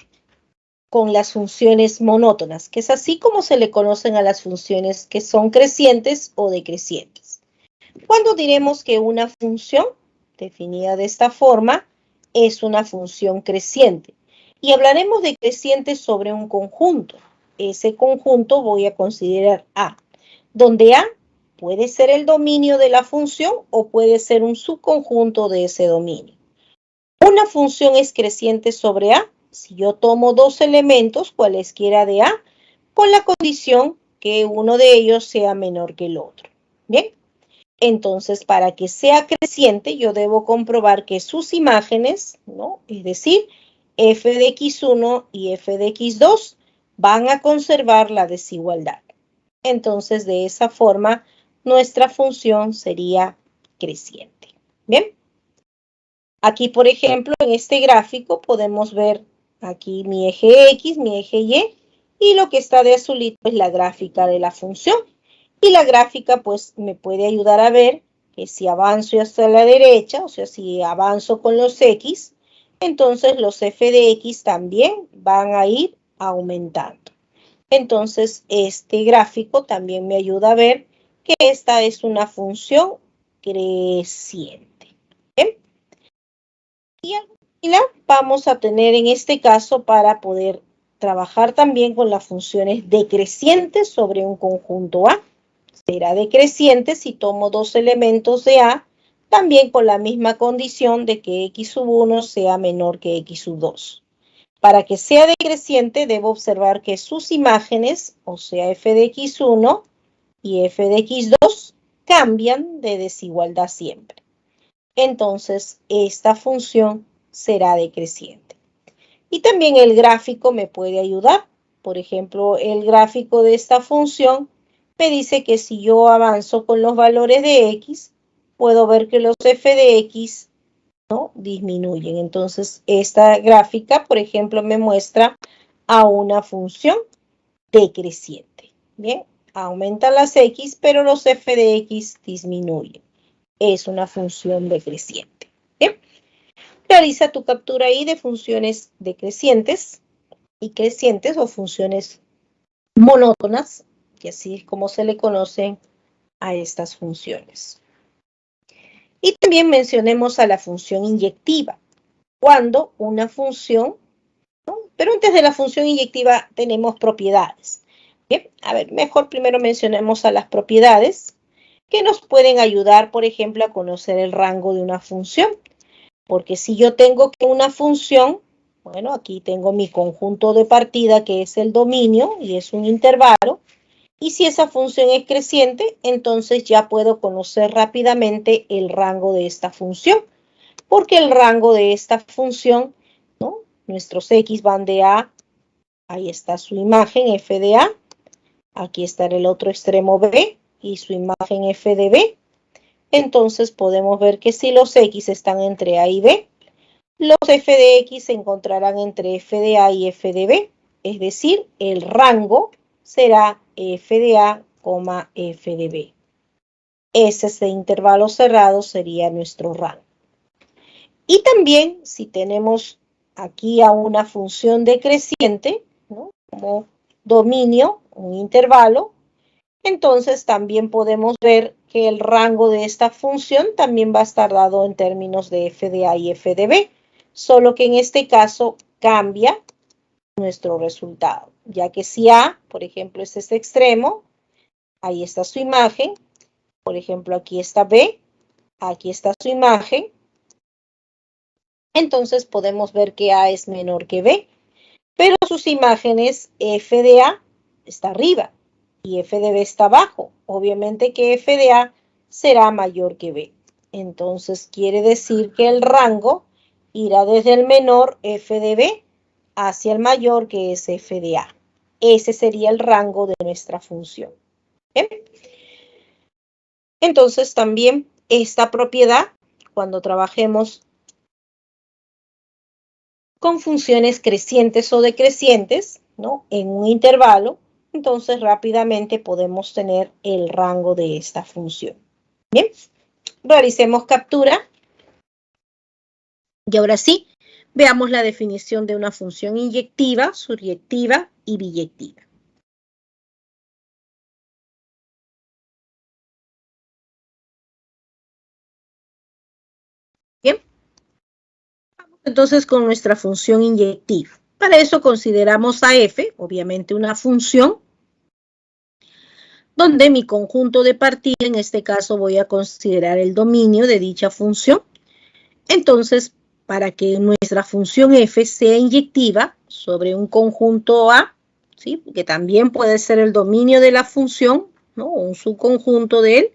A: con las funciones monótonas, que es así como se le conocen a las funciones que son crecientes o decrecientes. Cuando diremos que una función, definida de esta forma, es una función creciente. Y hablaremos de creciente sobre un conjunto. Ese conjunto voy a considerar A, donde A puede ser el dominio de la función o puede ser un subconjunto de ese dominio. Una función es creciente sobre A si yo tomo dos elementos, cualesquiera de A, con la condición que uno de ellos sea menor que el otro. Bien, entonces para que sea creciente yo debo comprobar que sus imágenes, ¿no? Es decir, f de x1 y f de x2 van a conservar la desigualdad. Entonces de esa forma nuestra función sería creciente. Bien. Aquí, por ejemplo, en este gráfico podemos ver aquí mi eje X, mi eje y lo que está de azulito es la gráfica de la función. Y la gráfica, pues, me puede ayudar a ver que si avanzo hacia la derecha, o sea, si avanzo con los X, entonces los f de X también van a ir aumentando. Entonces, este gráfico también me ayuda a ver que esta es una función creciente. ¿Bien? Y vamos a tener en este caso para poder trabajar también con las funciones decrecientes sobre un conjunto A. Será decreciente si tomo dos elementos de A, también con la misma condición de que x sub 1 sea menor que x sub 2. Para que sea decreciente debo observar que sus imágenes, o sea f de x1 y f de x2, cambian de desigualdad siempre. Entonces esta función será decreciente. Y también el gráfico me puede ayudar. Por ejemplo, el gráfico de esta función me dice que si yo avanzo con los valores de x, puedo ver que los f de x no disminuyen. Entonces, esta gráfica, por ejemplo, me muestra a una función decreciente. Bien, aumentan las x, pero los f de x disminuyen. Es una función decreciente. Bien. Realiza tu captura ahí de funciones decrecientes y crecientes o funciones monótonas, que así es como se le conocen a estas funciones. Y también mencionemos a la función inyectiva, cuando una función, ¿no? Pero antes de la función inyectiva tenemos propiedades. Bien, a ver, mejor primero mencionemos a las propiedades que nos pueden ayudar, por ejemplo, a conocer el rango de una función. Porque si yo tengo una función, bueno, aquí tengo mi conjunto de partida que es el dominio y es un intervalo. Y si esa función es creciente, entonces ya puedo conocer rápidamente el rango de esta función. Porque el rango de esta función, ¿no? Nuestros x van de A, ahí está su imagen f de A. Aquí está el otro extremo B y su imagen f de B. Entonces podemos ver que si los x están entre A y B, los f de x se encontrarán entre f de A y f de B. Es decir, el rango será f de A, f de B. Ese intervalo cerrado sería nuestro rango. Y también si tenemos aquí a una función decreciente, ¿no? Como dominio, un intervalo, entonces también podemos ver que el rango de esta función también va a estar dado en términos de f de A y f de B, solo que en este caso cambia nuestro resultado, ya que si A, por ejemplo, es este extremo, ahí está su imagen, por ejemplo, aquí está B, aquí está su imagen, entonces podemos ver que A es menor que B, pero sus imágenes f de A está arriba y f de B está abajo. Obviamente que f de A será mayor que B. Entonces quiere decir que el rango irá desde el menor f de B hacia el mayor que es f de A. Ese sería el rango de nuestra función. ¿Bien? Entonces también esta propiedad, cuando trabajemos con funciones crecientes o decrecientes, ¿no? En un intervalo, entonces rápidamente podemos tener el rango de esta función. Bien, realicemos captura. Y ahora sí, Veamos la definición de una función inyectiva, suryectiva y biyectiva. Bien. Vamos entonces con nuestra función inyectiva. Para eso consideramos a f, obviamente una función, donde mi conjunto de partida, en este caso voy a considerar el dominio de dicha función. Entonces, para que nuestra función f sea inyectiva sobre un conjunto A, ¿sí? Que también puede ser el dominio de la función, ¿no? Un subconjunto de él.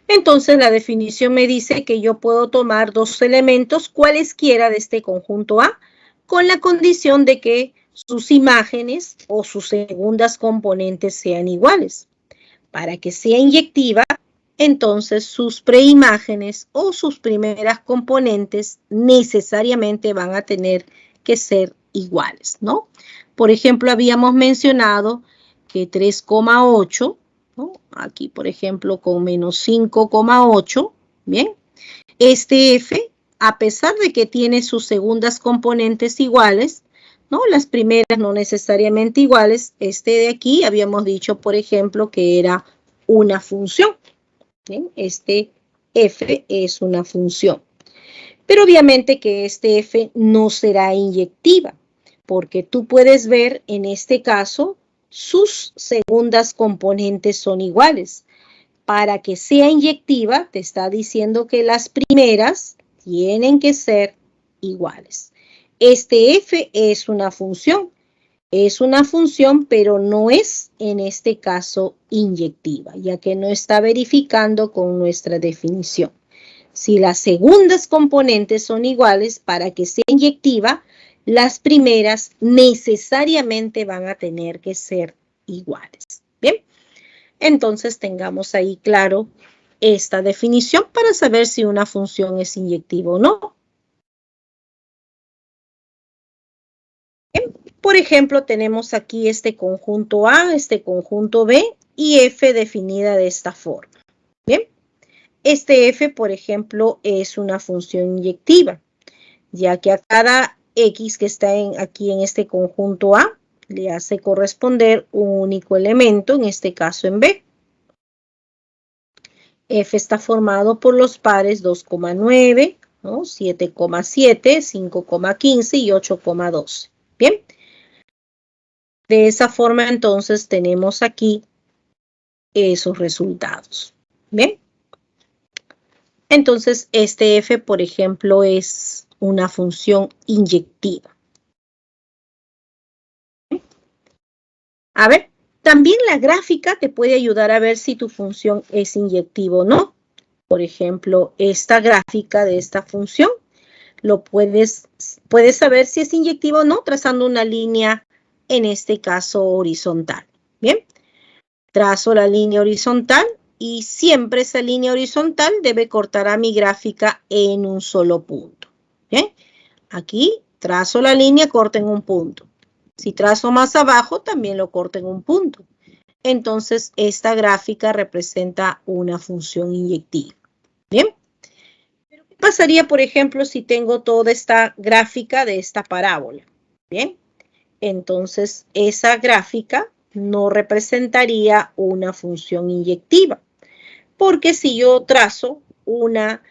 A: Entonces, la definición me dice que yo puedo tomar dos elementos cualesquiera de este conjunto A, con la condición de que sus imágenes o sus segundas componentes sean iguales. Para que sea inyectiva, entonces sus preimágenes o sus primeras componentes necesariamente van a tener que ser iguales, ¿no? Por ejemplo, habíamos mencionado que 3,8, ¿no? Aquí, por ejemplo, con menos 5,8, ¿bien? Este f, a pesar de que tiene sus segundas componentes iguales, ¿no? Las primeras no necesariamente iguales, este de aquí habíamos dicho, por ejemplo, que era una función. ¿Bien? Este f es una función. Pero obviamente que este f no será inyectiva, porque tú puedes ver en este caso sus segundas componentes son iguales. Para que sea inyectiva, te está diciendo que las primeras tienen que ser iguales. Este f es una función. Es una función, pero no es en este caso inyectiva, ya que no está verificando con nuestra definición. Si las segundas componentes son iguales, para que sea inyectiva, las primeras necesariamente van a tener que ser iguales. Bien, entonces tengamos ahí claro esta definición para saber si una función es inyectiva o no. Bien. Por ejemplo, tenemos aquí este conjunto A, este conjunto B y F definida de esta forma. Bien, este F, por ejemplo, es una función inyectiva, ya que a cada X que está aquí en este conjunto A le hace corresponder un único elemento, en este caso en B. F está formado por los pares 2,9, ¿no? 7,7, 5,15 y 8,12. Bien. De esa forma, entonces, tenemos aquí esos resultados. ¿Bien? Entonces, este f, por ejemplo, es una función inyectiva. A ver, también la gráfica te puede ayudar a ver si tu función es inyectiva o no. Por ejemplo, esta gráfica de esta función, puedes saber si es inyectiva o no trazando una línea, en este caso horizontal. Bien, trazo la línea horizontal y siempre esa línea horizontal debe cortar a mi gráfica en un solo punto. Bien, aquí trazo la línea, corta en un punto. Si trazo más abajo, también lo corto en un punto. Entonces, esta gráfica representa una función inyectiva. Bien. Pero ¿qué pasaría, por ejemplo, si tengo toda esta gráfica de esta parábola? Bien. Entonces, esa gráfica no representaría una función inyectiva. Porque si yo trazo una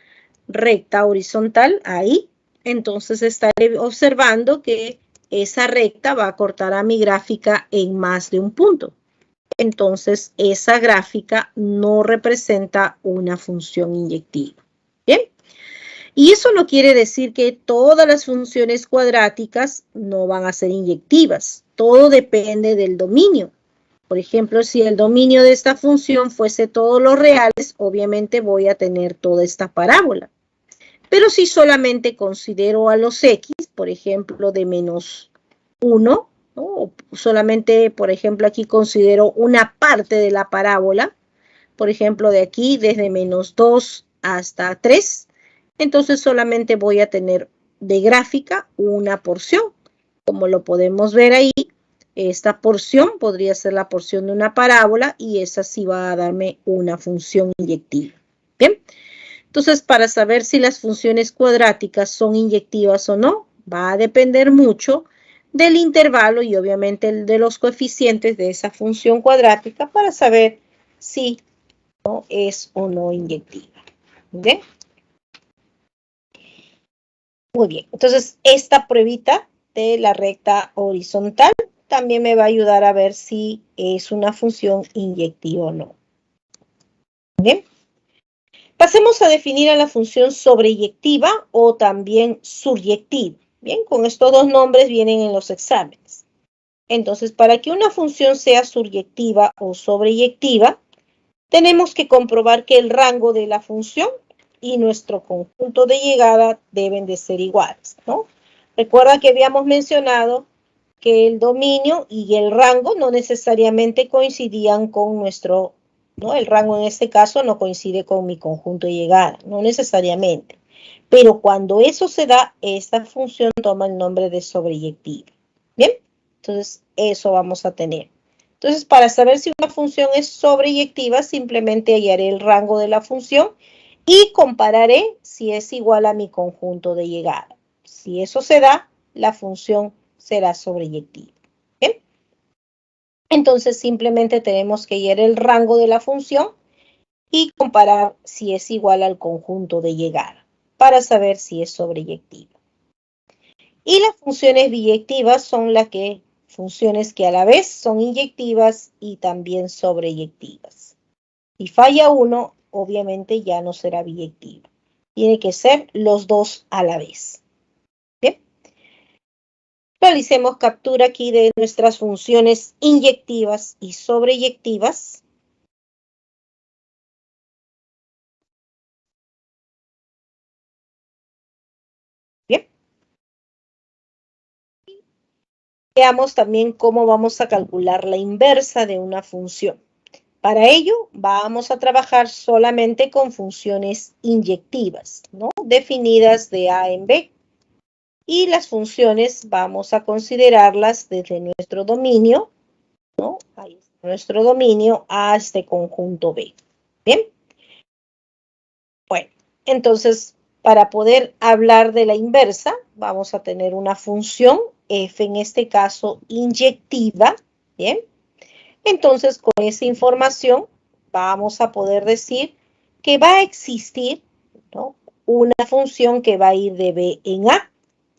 A: recta horizontal ahí, entonces estaré observando que esa recta va a cortar a mi gráfica en más de un punto. Entonces, esa gráfica no representa una función inyectiva. Bien. Y eso no quiere decir que todas las funciones cuadráticas no van a ser inyectivas. Todo depende del dominio. Por ejemplo, si el dominio de esta función fuese todos los reales, obviamente voy a tener toda esta parábola. Pero si solamente considero a los x, por ejemplo, de menos 1, ¿no? O solamente, por ejemplo, aquí considero una parte de la parábola, por ejemplo, de aquí desde menos 2 hasta 3, entonces solamente voy a tener de gráfica una porción. Como lo podemos ver ahí, esta porción podría ser la porción de una parábola y esa sí va a darme una función inyectiva. Bien, entonces para saber si las funciones cuadráticas son inyectivas o no, va a depender mucho del intervalo y obviamente de los coeficientes de esa función cuadrática para saber si no es o no inyectiva. ¿Bien? Muy bien. Entonces, esta pruebita de la recta horizontal también me va a ayudar a ver si es una función inyectiva o no. Bien. Pasemos a definir a la función sobreyectiva o también suryectiva. Bien, con estos dos nombres vienen en los exámenes. Entonces, para que una función sea suryectiva o sobreyectiva, tenemos que comprobar que el rango de la función y nuestro conjunto de llegada deben de ser iguales, ¿no? Recuerda que habíamos mencionado que el dominio y el rango no necesariamente coincidían con nuestro, ¿no? El rango en este caso no coincide con mi conjunto de llegada, no necesariamente. Pero cuando eso se da, esta función toma el nombre de sobreyectiva. ¿Bien? Entonces, eso vamos a tener. Entonces, para saber si una función es sobreyectiva, simplemente hallaré el rango de la función y compararé si es igual a mi conjunto de llegada. Si eso se da, la función será sobreyectiva. ¿Bien? Entonces, simplemente tenemos que hallar el rango de la función y comparar si es igual al conjunto de llegada para saber si es sobreyectiva. Y las funciones biyectivas son funciones que a la vez son inyectivas y también sobreyectivas. Si falla uno, obviamente ya no será biyectiva. Tiene que ser los dos a la vez. Bien. Realicemos captura aquí de nuestras funciones inyectivas y sobreyectivas. Bien. Veamos también cómo vamos a calcular la inversa de una función. Para ello, vamos a trabajar solamente con funciones inyectivas, ¿no? Definidas de A en B. Y las funciones vamos a considerarlas desde nuestro dominio, ¿no? Ahí está nuestro dominio a este conjunto B. ¿Bien? Bueno, entonces, para poder hablar de la inversa, vamos a tener una función f, en este caso, inyectiva. ¿Bien? Entonces, con esa información vamos a poder decir que va a existir, ¿no?, una función que va a ir de B en A.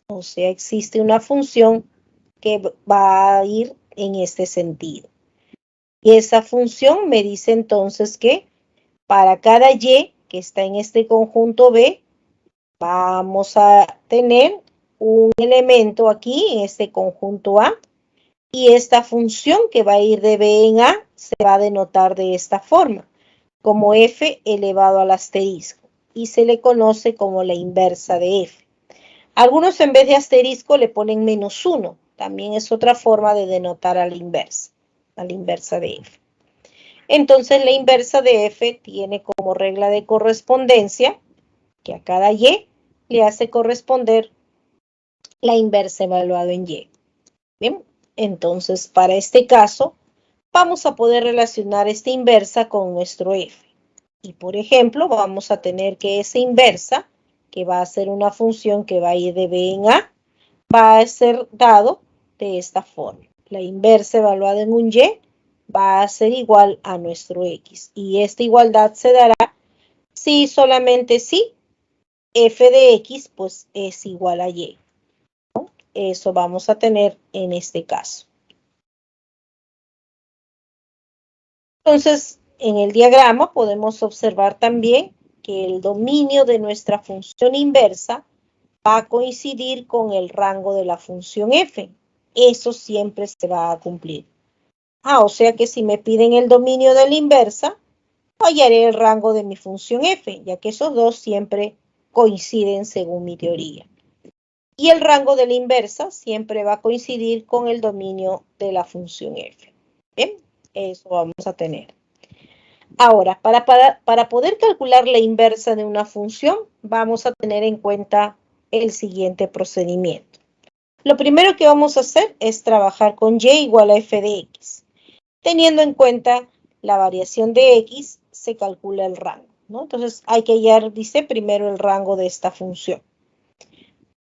A: O sea, existe una función que va a ir en este sentido. Y esa función me dice entonces que para cada Y que está en este conjunto B, vamos a tener un elemento aquí en este conjunto A. Y esta función que va a ir de B en A se va a denotar de esta forma, como f elevado al asterisco, y se le conoce como la inversa de f. Algunos en vez de asterisco le ponen -1, también es otra forma de denotar a la inversa de f. Entonces la inversa de f tiene como regla de correspondencia que a cada y le hace corresponder la inversa evaluado en y. Bien. Entonces, para este caso, vamos a poder relacionar esta inversa con nuestro f. Y, por ejemplo, vamos a tener que esa inversa, que va a ser una función que va a ir de B en A, va a ser dado de esta forma. La inversa evaluada en un y va a ser igual a nuestro x. Y esta igualdad se dará si solamente si f de x pues es igual a y. Eso vamos a tener en este caso. Entonces, en el diagrama podemos observar también que el dominio de nuestra función inversa va a coincidir con el rango de la función f. Eso siempre se va a cumplir. O sea que si me piden el dominio de la inversa, hallaré el rango de mi función f, ya que esos dos siempre coinciden según mi teoría. Y el rango de la inversa siempre va a coincidir con el dominio de la función f. Bien, eso vamos a tener. Ahora, para poder calcular la inversa de una función, vamos a tener en cuenta el siguiente procedimiento. Lo primero que vamos a hacer es trabajar con y igual a f de x. Teniendo en cuenta la variación de x, se calcula el rango, ¿no? Entonces, hay que hallar, dice, primero el rango de esta función.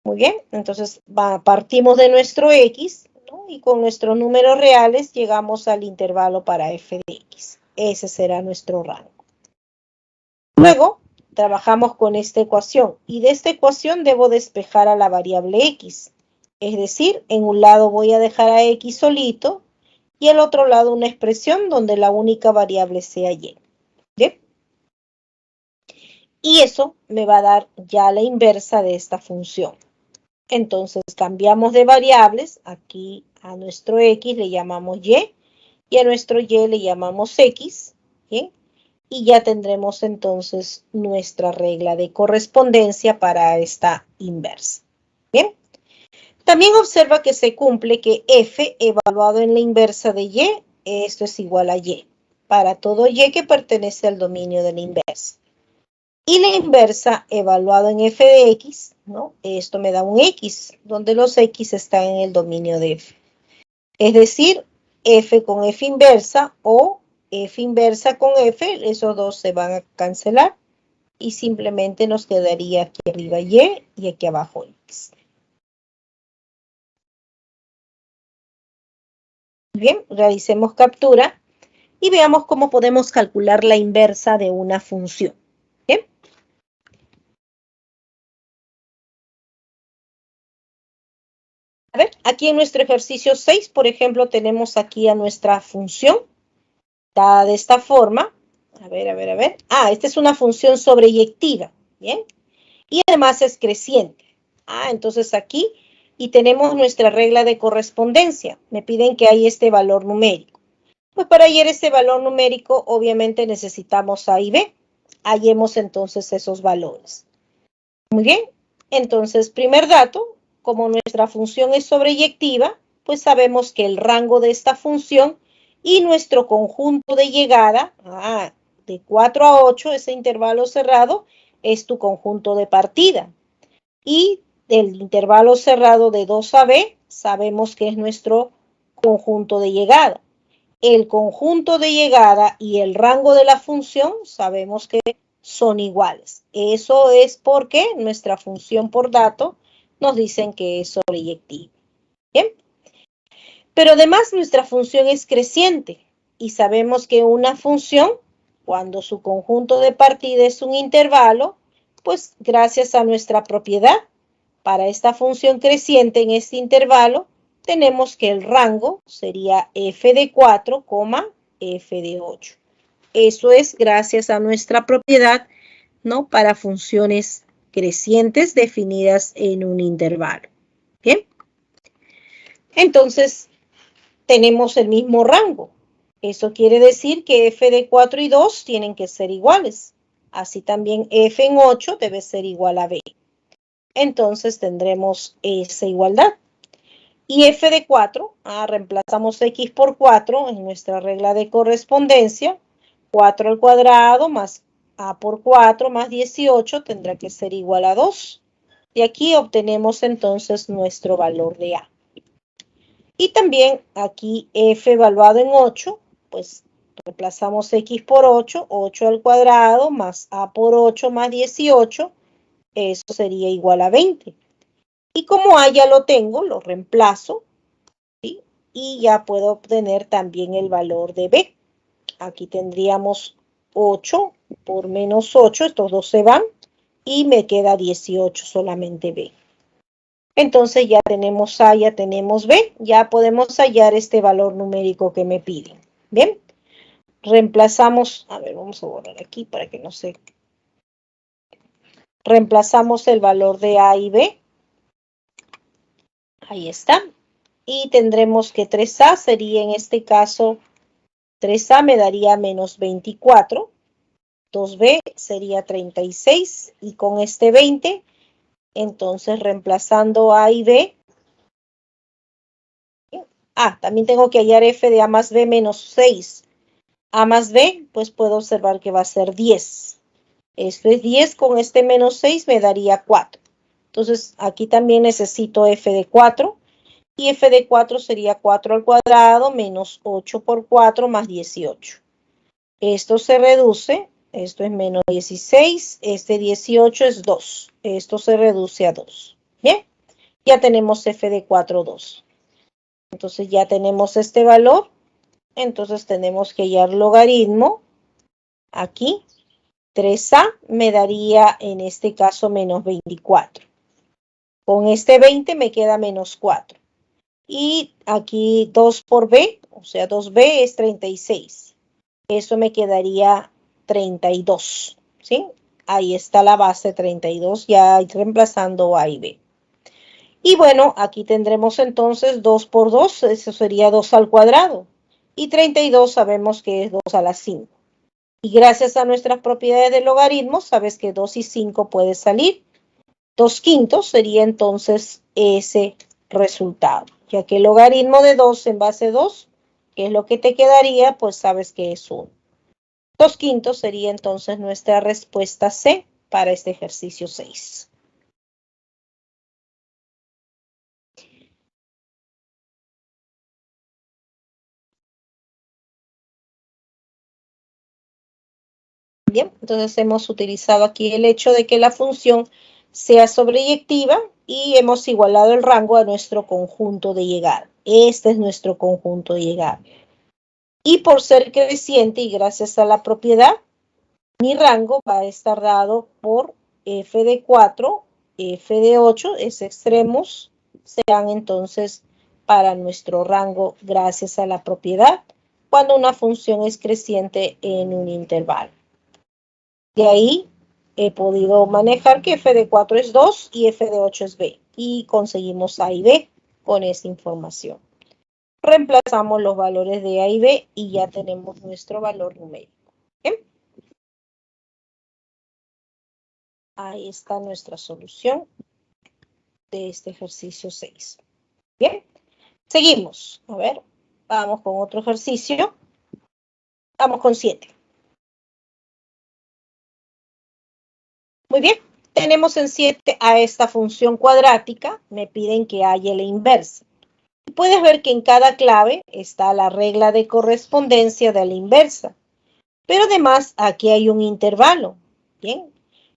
A: Muy bien, entonces partimos de nuestro X, ¿no? Y con nuestros números reales llegamos al intervalo para f de X. Ese será nuestro rango. Luego, trabajamos con esta ecuación y de esta ecuación debo despejar a la variable X. Es decir, en un lado voy a dejar a X solito y al otro lado una expresión donde la única variable sea Y. ¿Bien? Y eso me va a dar ya la inversa de esta función. Entonces cambiamos de variables. Aquí a nuestro X le llamamos Y y a nuestro Y le llamamos X. ¿Bien? Y ya tendremos entonces nuestra regla de correspondencia para esta inversa. Bien. También observa que se cumple que f evaluado en la inversa de y, esto es igual a y, para todo y que pertenece al dominio de la inversa. Y la inversa evaluado en f de x, ¿no? Esto me da un x, donde los x están en el dominio de f. Es decir, f con f inversa o f inversa con f, esos dos se van a cancelar y simplemente nos quedaría aquí arriba y aquí abajo x. Bien, realicemos captura y veamos cómo podemos calcular la inversa de una función. Bien. A ver, aquí en nuestro ejercicio 6, por ejemplo, tenemos aquí a nuestra función dada de esta forma. A ver. Esta es una función sobreyectiva. Bien. Y además es creciente. Entonces aquí, y tenemos nuestra regla de correspondencia. Me piden que hay este valor numérico. Pues para hallar este valor numérico, obviamente necesitamos A y B. Hallemos entonces esos valores. Muy bien. Entonces, primer dato, como nuestra función es sobreyectiva, pues sabemos que el rango de esta función y nuestro conjunto de llegada, de 4 a 8, ese intervalo cerrado, es tu conjunto de partida. Y del intervalo cerrado de 2 a B, sabemos que es nuestro conjunto de llegada. El conjunto de llegada y el rango de la función sabemos que son iguales. Eso es porque nuestra función por dato nos dicen que es sobreyectiva. Bien. Pero además nuestra función es creciente y sabemos que una función, cuando su conjunto de partida es un intervalo, pues gracias a nuestra propiedad, para esta función creciente en este intervalo, tenemos que el rango sería f de 4, f de 8. Eso es gracias a nuestra propiedad, ¿no? Para funciones crecientes definidas en un intervalo. ¿Bien? Entonces, tenemos el mismo rango. Eso quiere decir que f de 4 y 2 tienen que ser iguales. Así también f en 8 debe ser igual a b. Entonces tendremos esa igualdad. Y f de 4, reemplazamos x por 4 en nuestra regla de correspondencia. 4 al cuadrado más a por 4 más 18 tendrá que ser igual a 2. Y aquí obtenemos entonces nuestro valor de a. Y también aquí f evaluado en 8, pues reemplazamos x por 8, 8 al cuadrado más a por 8 más 18, eso sería igual a 20. Y como a ya lo tengo, lo reemplazo, ¿sí? Y ya puedo obtener también el valor de b. Aquí tendríamos 8 por menos 8, estos dos se van, y me queda 18 solamente b. Entonces ya tenemos a, ya tenemos b, ya podemos hallar este valor numérico que me piden. Bien, reemplazamos, vamos a borrar aquí para que no se... Reemplazamos el valor de a y b. Ahí está. Y tendremos que 3a sería en este caso, 3a me daría menos 24. 2b sería 36. Y con este 20, entonces reemplazando a y b. También tengo que hallar f de a más b menos 6. A más b, pues puedo observar que va a ser 10. Esto es 10, con este menos 6 me daría 4. Entonces aquí también necesito f de 4. Y f de 4 sería 4 al cuadrado menos 8 por 4 más 18. Esto se reduce, esto es menos 16, este 18 es 2. Esto se reduce a 2. Bien, ya tenemos f de 4, 2. Entonces ya tenemos este valor. Entonces tenemos que hallar logaritmo. Aquí 3a me daría en este caso menos 24. Con este 20 me queda menos 4. Y aquí 2 por b, o sea 2b es 36. Eso me quedaría 32. ¿Sí? Ahí está la base 32 ya reemplazando a y b. Y bueno, aquí tendremos entonces 2 por 2, eso sería 2 al cuadrado. Y 32 sabemos que es 2 a la 5. Y gracias a nuestras propiedades de logaritmos, sabes que 2 y 5 puede salir. 2 quintos sería entonces ese resultado. Ya que el logaritmo de 2 en base 2, que es lo que te quedaría, pues sabes que es 1. 2 quintos sería entonces nuestra respuesta C para este ejercicio 6. Bien, entonces hemos utilizado aquí el hecho de que la función sea sobreyectiva y hemos igualado el rango a nuestro conjunto de llegada. Este es nuestro conjunto de llegada. Y por ser creciente y gracias a la propiedad, mi rango va a estar dado por f de 4, f de 8, es extremos, serán entonces para nuestro rango gracias a la propiedad cuando una función es creciente en un intervalo. De ahí he podido manejar que f de 4 es 2 y f de 8 es b. Y conseguimos a y b con esa información. Reemplazamos los valores de a y b y ya tenemos nuestro valor numérico. ¿Bien? Ahí está nuestra solución de este ejercicio 6. Bien, seguimos. A ver, vamos con otro ejercicio. Vamos con 7. Muy bien, tenemos en 7 a esta función cuadrática. Me piden que haya la inversa. Puedes ver que en cada clave está la regla de correspondencia de la inversa. Pero además aquí hay un intervalo. Bien,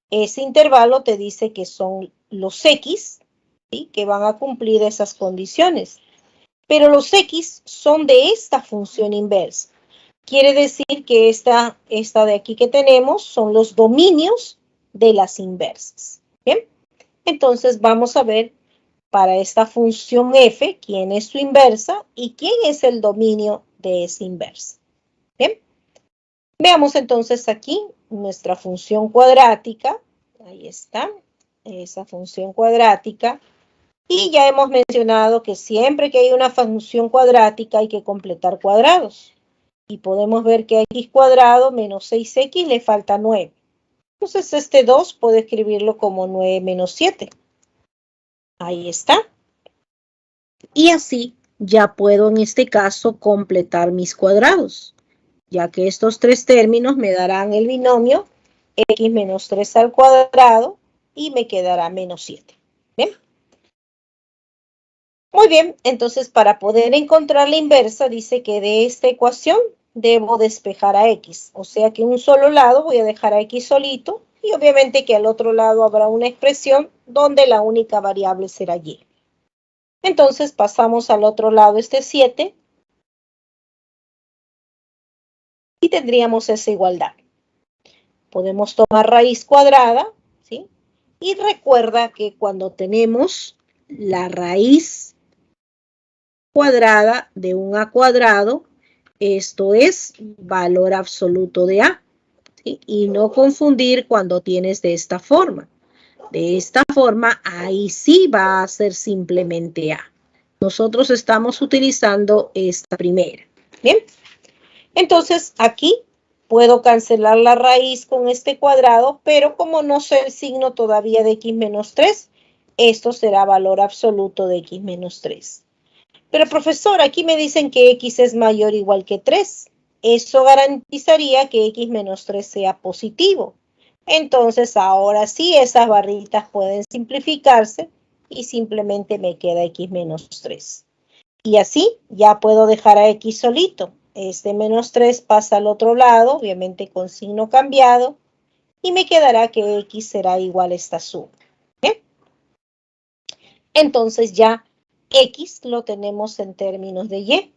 A: ese intervalo te dice que son los X, ¿sí?, que van a cumplir esas condiciones. Pero los X son de esta función inversa. Quiere decir que esta de aquí que tenemos son los dominios de las inversas. Bien, entonces vamos a ver para esta función f, quién es su inversa y quién es el dominio de esa inversa. Bien, veamos entonces aquí nuestra función cuadrática. Ahí está, esa función cuadrática. Y ya hemos mencionado que siempre que hay una función cuadrática hay que completar cuadrados. Y podemos ver que a x cuadrado menos 6x le falta 9. Entonces este 2 puedo escribirlo como 9 menos 7. Ahí está. Y así ya puedo en este caso completar mis cuadrados, ya que estos tres términos me darán el binomio x menos 3 al cuadrado y me quedará menos 7. ¿Bien? Muy bien, entonces para poder encontrar la inversa dice que de esta ecuación debo despejar a x, o sea que en un solo lado voy a dejar a x solito y obviamente que al otro lado habrá una expresión donde la única variable será y. Entonces pasamos al otro lado este 7 y tendríamos esa igualdad. Podemos tomar raíz cuadrada, ¿sí? Y recuerda que cuando tenemos la raíz cuadrada de un a cuadrado, esto es valor absoluto de a, ¿sí? Y no confundir cuando tienes de esta forma. De esta forma, ahí sí va a ser simplemente a. Nosotros estamos utilizando esta primera. Bien, entonces aquí puedo cancelar la raíz con este cuadrado, pero como no sé el signo todavía de x menos 3, esto será valor absoluto de x menos 3. Pero profesor, aquí me dicen que x es mayor o igual que 3. Eso garantizaría que x menos 3 sea positivo. Entonces ahora sí esas barritas pueden simplificarse y simplemente me queda x menos 3. Y así ya puedo dejar a x solito. Este menos 3 pasa al otro lado, obviamente con signo cambiado, y me quedará que x será igual a esta suma. ¿Bien? Entonces ya X lo tenemos en términos de Y.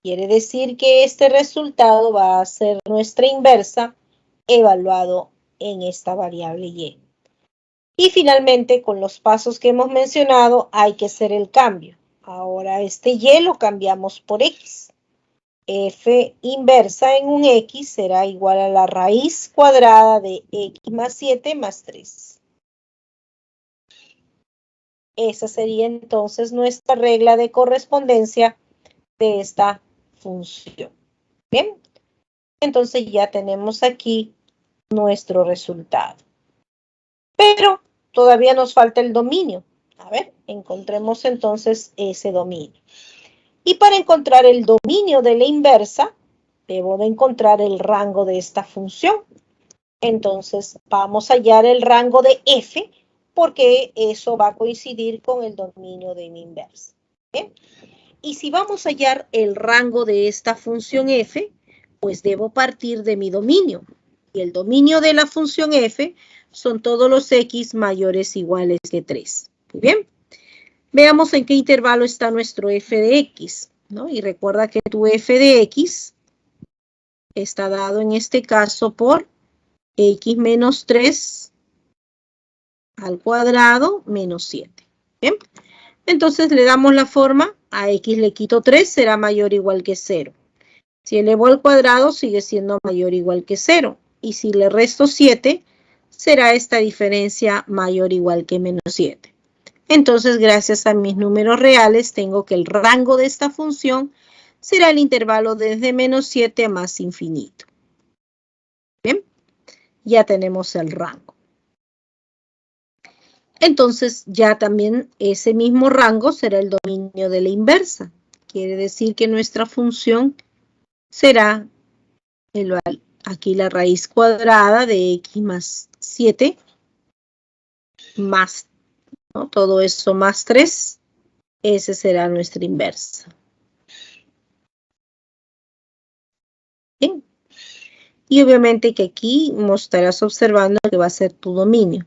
A: Quiere decir que este resultado va a ser nuestra inversa evaluado en esta variable Y. Y finalmente, con los pasos que hemos mencionado, hay que hacer el cambio. Ahora este Y lo cambiamos por X. F inversa en un X será igual a la raíz cuadrada de X más 7 más 3. Esa sería entonces nuestra regla de correspondencia de esta función. Bien, entonces ya tenemos aquí nuestro resultado. Pero todavía nos falta el dominio. A ver, encontremos entonces ese dominio. Y para encontrar el dominio de la inversa, debo de encontrar el rango de esta función. Entonces vamos a hallar el rango de f, porque eso va a coincidir con el dominio de mi inversa. ¿Bien? Y si vamos a hallar el rango de esta función f, pues debo partir de mi dominio. Y el dominio de la función f son todos los x mayores o iguales que 3. Muy bien. Veamos en qué intervalo está nuestro f de x, ¿no? Y recuerda que tu f de x está dado en este caso por x menos 3 al cuadrado menos 7. Bien. Entonces le damos la forma, a x le quito 3, será mayor o igual que 0. Si elevo al cuadrado, sigue siendo mayor o igual que 0. Y si le resto 7, será esta diferencia mayor o igual que menos 7. Entonces, gracias a mis números reales, tengo que el rango de esta función será el intervalo desde menos 7 a más infinito. Bien, ya tenemos el rango. Entonces, ya también ese mismo rango será el dominio de la inversa. Quiere decir que nuestra función será aquí la raíz cuadrada de x más 7 más, ¿no? Todo eso más 3. Ese será nuestra inversa. Bien. Y obviamente que aquí estarás observando que va a ser tu dominio.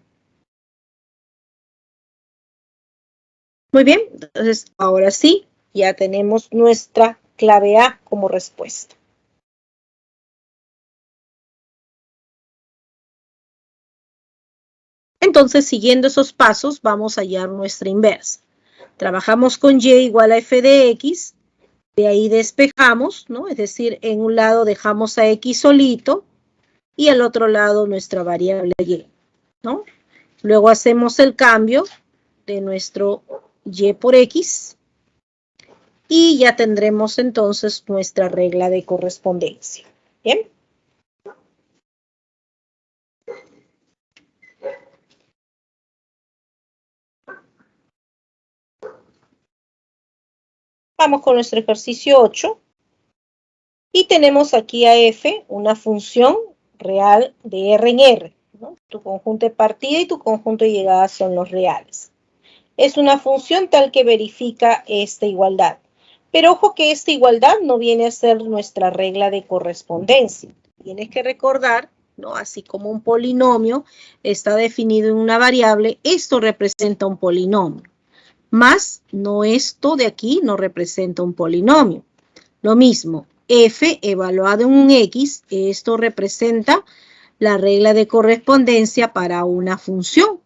A: Muy bien, entonces ahora sí, ya tenemos nuestra clave A como respuesta. Entonces, siguiendo esos pasos, vamos a hallar nuestra inversa. Trabajamos con y igual a f de x, de ahí despejamos, ¿no? Es decir, en un lado dejamos a x solito y al otro lado nuestra variable y, ¿no? Luego hacemos el cambio de nuestro y por x y ya tendremos entonces nuestra regla de correspondencia. ¿Bien? Vamos con nuestro ejercicio 8. Y tenemos aquí a f, una función real de R en R, ¿no? Tu conjunto de partida y tu conjunto de llegada son los reales. Es una función tal que verifica esta igualdad. Pero ojo que esta igualdad no viene a ser nuestra regla de correspondencia. Tienes que recordar, ¿no? Así como un polinomio está definido en una variable, esto representa un polinomio. Más, no esto de aquí no representa un polinomio. Lo mismo, f evaluado en un x, esto representa la regla de correspondencia para una función.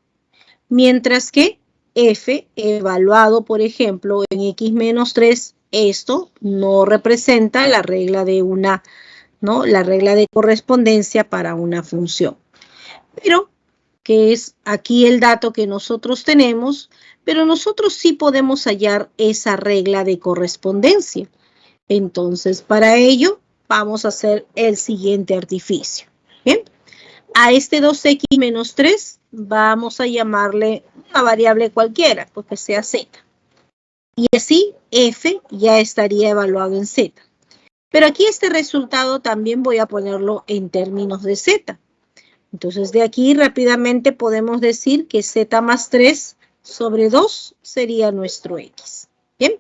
A: Mientras que f evaluado, por ejemplo, en x menos 3, esto no representa la regla de ¿no? La regla de correspondencia para una función. Pero, que es aquí el dato que nosotros tenemos, pero nosotros sí podemos hallar esa regla de correspondencia. Entonces, para ello, vamos a hacer el siguiente artificio. Bien, a este 2x menos 3 vamos a llamarle una variable cualquiera, pues que sea z. Y así f ya estaría evaluado en z. Pero aquí este resultado también voy a ponerlo en términos de z. Entonces, de aquí rápidamente podemos decir que z más 3 sobre 2 sería nuestro x. Bien.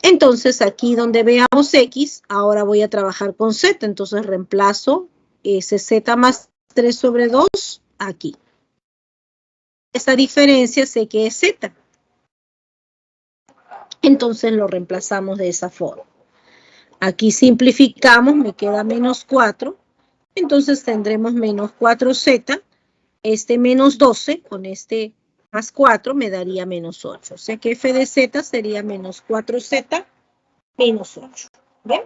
A: Entonces, aquí donde veamos x, ahora voy a trabajar con z. Entonces, reemplazo ese z más 3 sobre 2 aquí. Esta diferencia sé que es z. Entonces lo reemplazamos de esa forma. Aquí simplificamos, me queda menos 4. Entonces tendremos menos 4z. Este menos 12 con este más 4 me daría menos 8. O sea que f de z sería menos 4z menos 8. ¿Bien?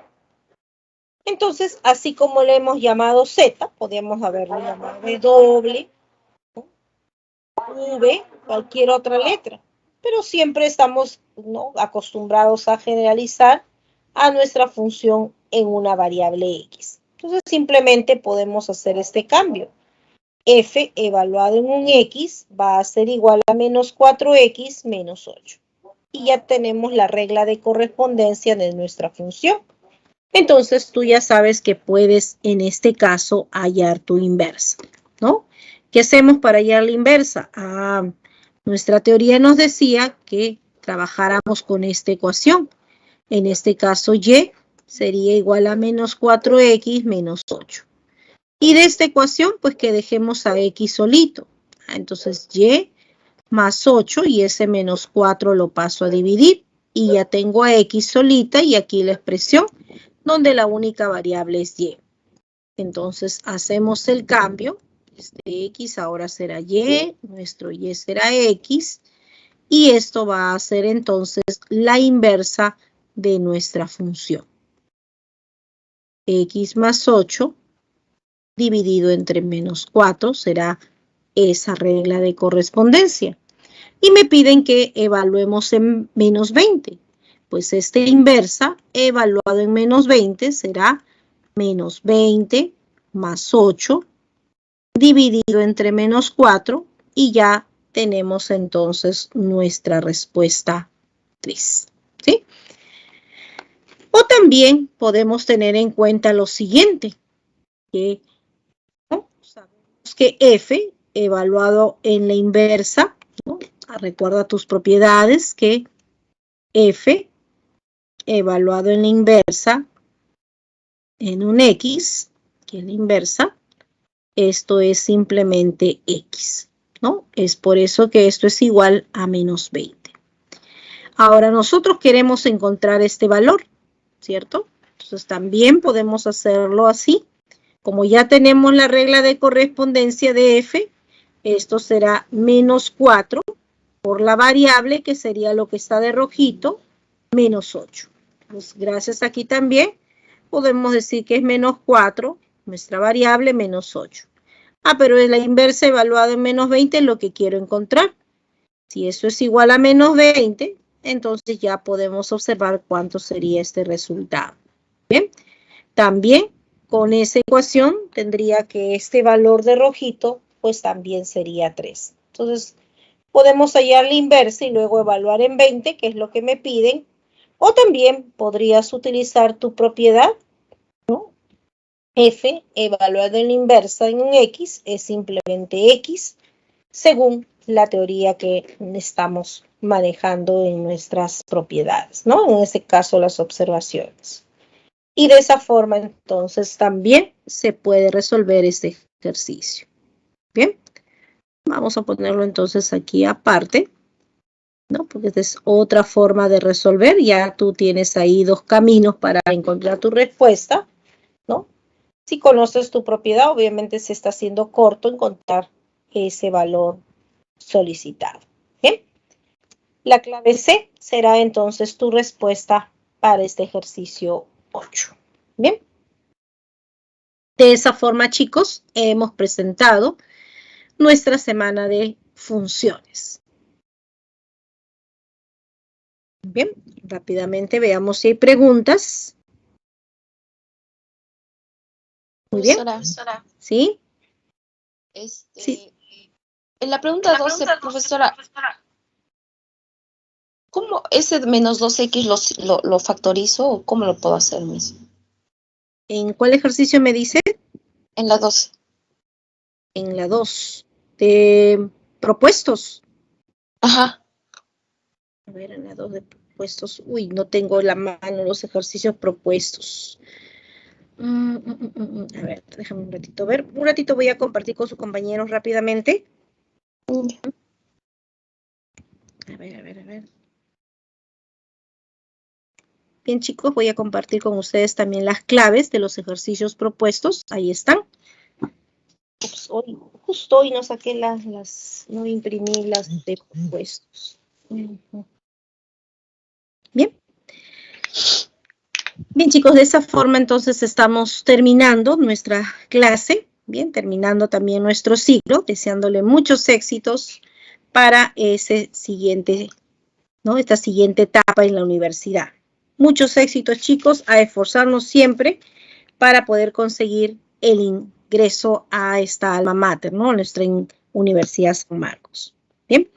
A: Entonces, así como le hemos llamado z, podríamos haberlo llamado w, v, cualquier otra letra. Pero siempre estamos, ¿no?, acostumbrados a generalizar a nuestra función en una variable x. Entonces, simplemente podemos hacer este cambio. F evaluado en un x va a ser igual a menos 4x menos 8. Y ya tenemos la regla de correspondencia de nuestra función. Entonces, tú ya sabes que puedes, en este caso, hallar tu inversa, ¿no? ¿Qué hacemos para hallar la inversa? Nuestra teoría nos decía que trabajáramos con esta ecuación. En este caso, y sería igual a menos 4x menos 8. Y de esta ecuación, pues que dejemos a x solito. Entonces, y más 8 y ese menos 4 lo paso a dividir. Y ya tengo a x solita y aquí la expresión donde la única variable es y. Entonces, hacemos el cambio. Este x ahora será y, nuestro y será x. Y esto va a ser entonces la inversa de nuestra función. X más 8 dividido entre menos 4 será esa regla de correspondencia. Y me piden que evaluemos en menos 20. Pues esta inversa evaluado en menos 20 será menos 20 más 8 dividido entre menos 4 y ya tenemos entonces nuestra respuesta 3. ¿Sí? O también podemos tener en cuenta lo siguiente, que sabemos que f evaluado en la inversa, ¿no? Recuerda tus propiedades, que f evaluado en la inversa en un x, que es la inversa, esto es simplemente x, ¿no? Es por eso que esto es igual a menos 20. Ahora nosotros queremos encontrar este valor, ¿cierto? Entonces también podemos hacerlo así. Como ya tenemos la regla de correspondencia de f, esto será menos 4 por la variable, que sería lo que está de rojito, menos 8. Pues gracias aquí también podemos decir que es menos 4, nuestra variable, menos 8. Pero es la inversa evaluada en menos 20 es lo que quiero encontrar. Si eso es igual a menos 20, entonces ya podemos observar cuánto sería este resultado. Bien, también con esa ecuación tendría que este valor de rojito pues también sería 3. Entonces podemos hallar la inversa y luego evaluar en 20, que es lo que me piden. O también podrías utilizar tu propiedad, ¿no? F evaluado en la inversa en un x es simplemente x, según la teoría que estamos manejando en nuestras propiedades, ¿no? En este caso, las observaciones. Y de esa forma, entonces, también se puede resolver este ejercicio. Bien, vamos a ponerlo entonces aquí aparte, ¿no? Porque esta es otra forma de resolver. Ya tú tienes ahí dos caminos para encontrar tu respuesta, ¿no? Si conoces tu propiedad, obviamente se está haciendo corto encontrar ese valor solicitado. ¿Bien? La clave C será entonces tu respuesta para este ejercicio 8. Bien. De esa forma, chicos, hemos presentado nuestra semana de funciones. Bien, rápidamente veamos si hay preguntas. Muy bien.
C: Profesora.
A: ¿Sí?
C: Sí. En la pregunta 12, profesora, ¿cómo ese menos 2x lo factorizo o cómo lo puedo hacer mismo?
A: ¿En cuál ejercicio me dice?
C: En la 12.
A: En la 2. De propuestos.
C: Ajá.
A: A ver, en la 2 de propuestos. Uy, no tengo la mano los ejercicios propuestos. A ver, déjame un ratito ver. Un ratito voy a compartir con sus compañeros rápidamente. A ver. Bien, chicos, voy a compartir con ustedes también las claves de los ejercicios propuestos. Ahí están. Ups, justo hoy no saqué no imprimí las de propuestos. Bien. Bien, chicos, de esa forma entonces estamos terminando nuestra clase. Bien, terminando también nuestro ciclo, deseándole muchos éxitos para ese siguiente, ¿no? Esta siguiente etapa en la universidad. Muchos éxitos, chicos, a esforzarnos siempre para poder conseguir el ingreso a esta alma mater, ¿no? Nuestra Universidad San Marcos. Bien.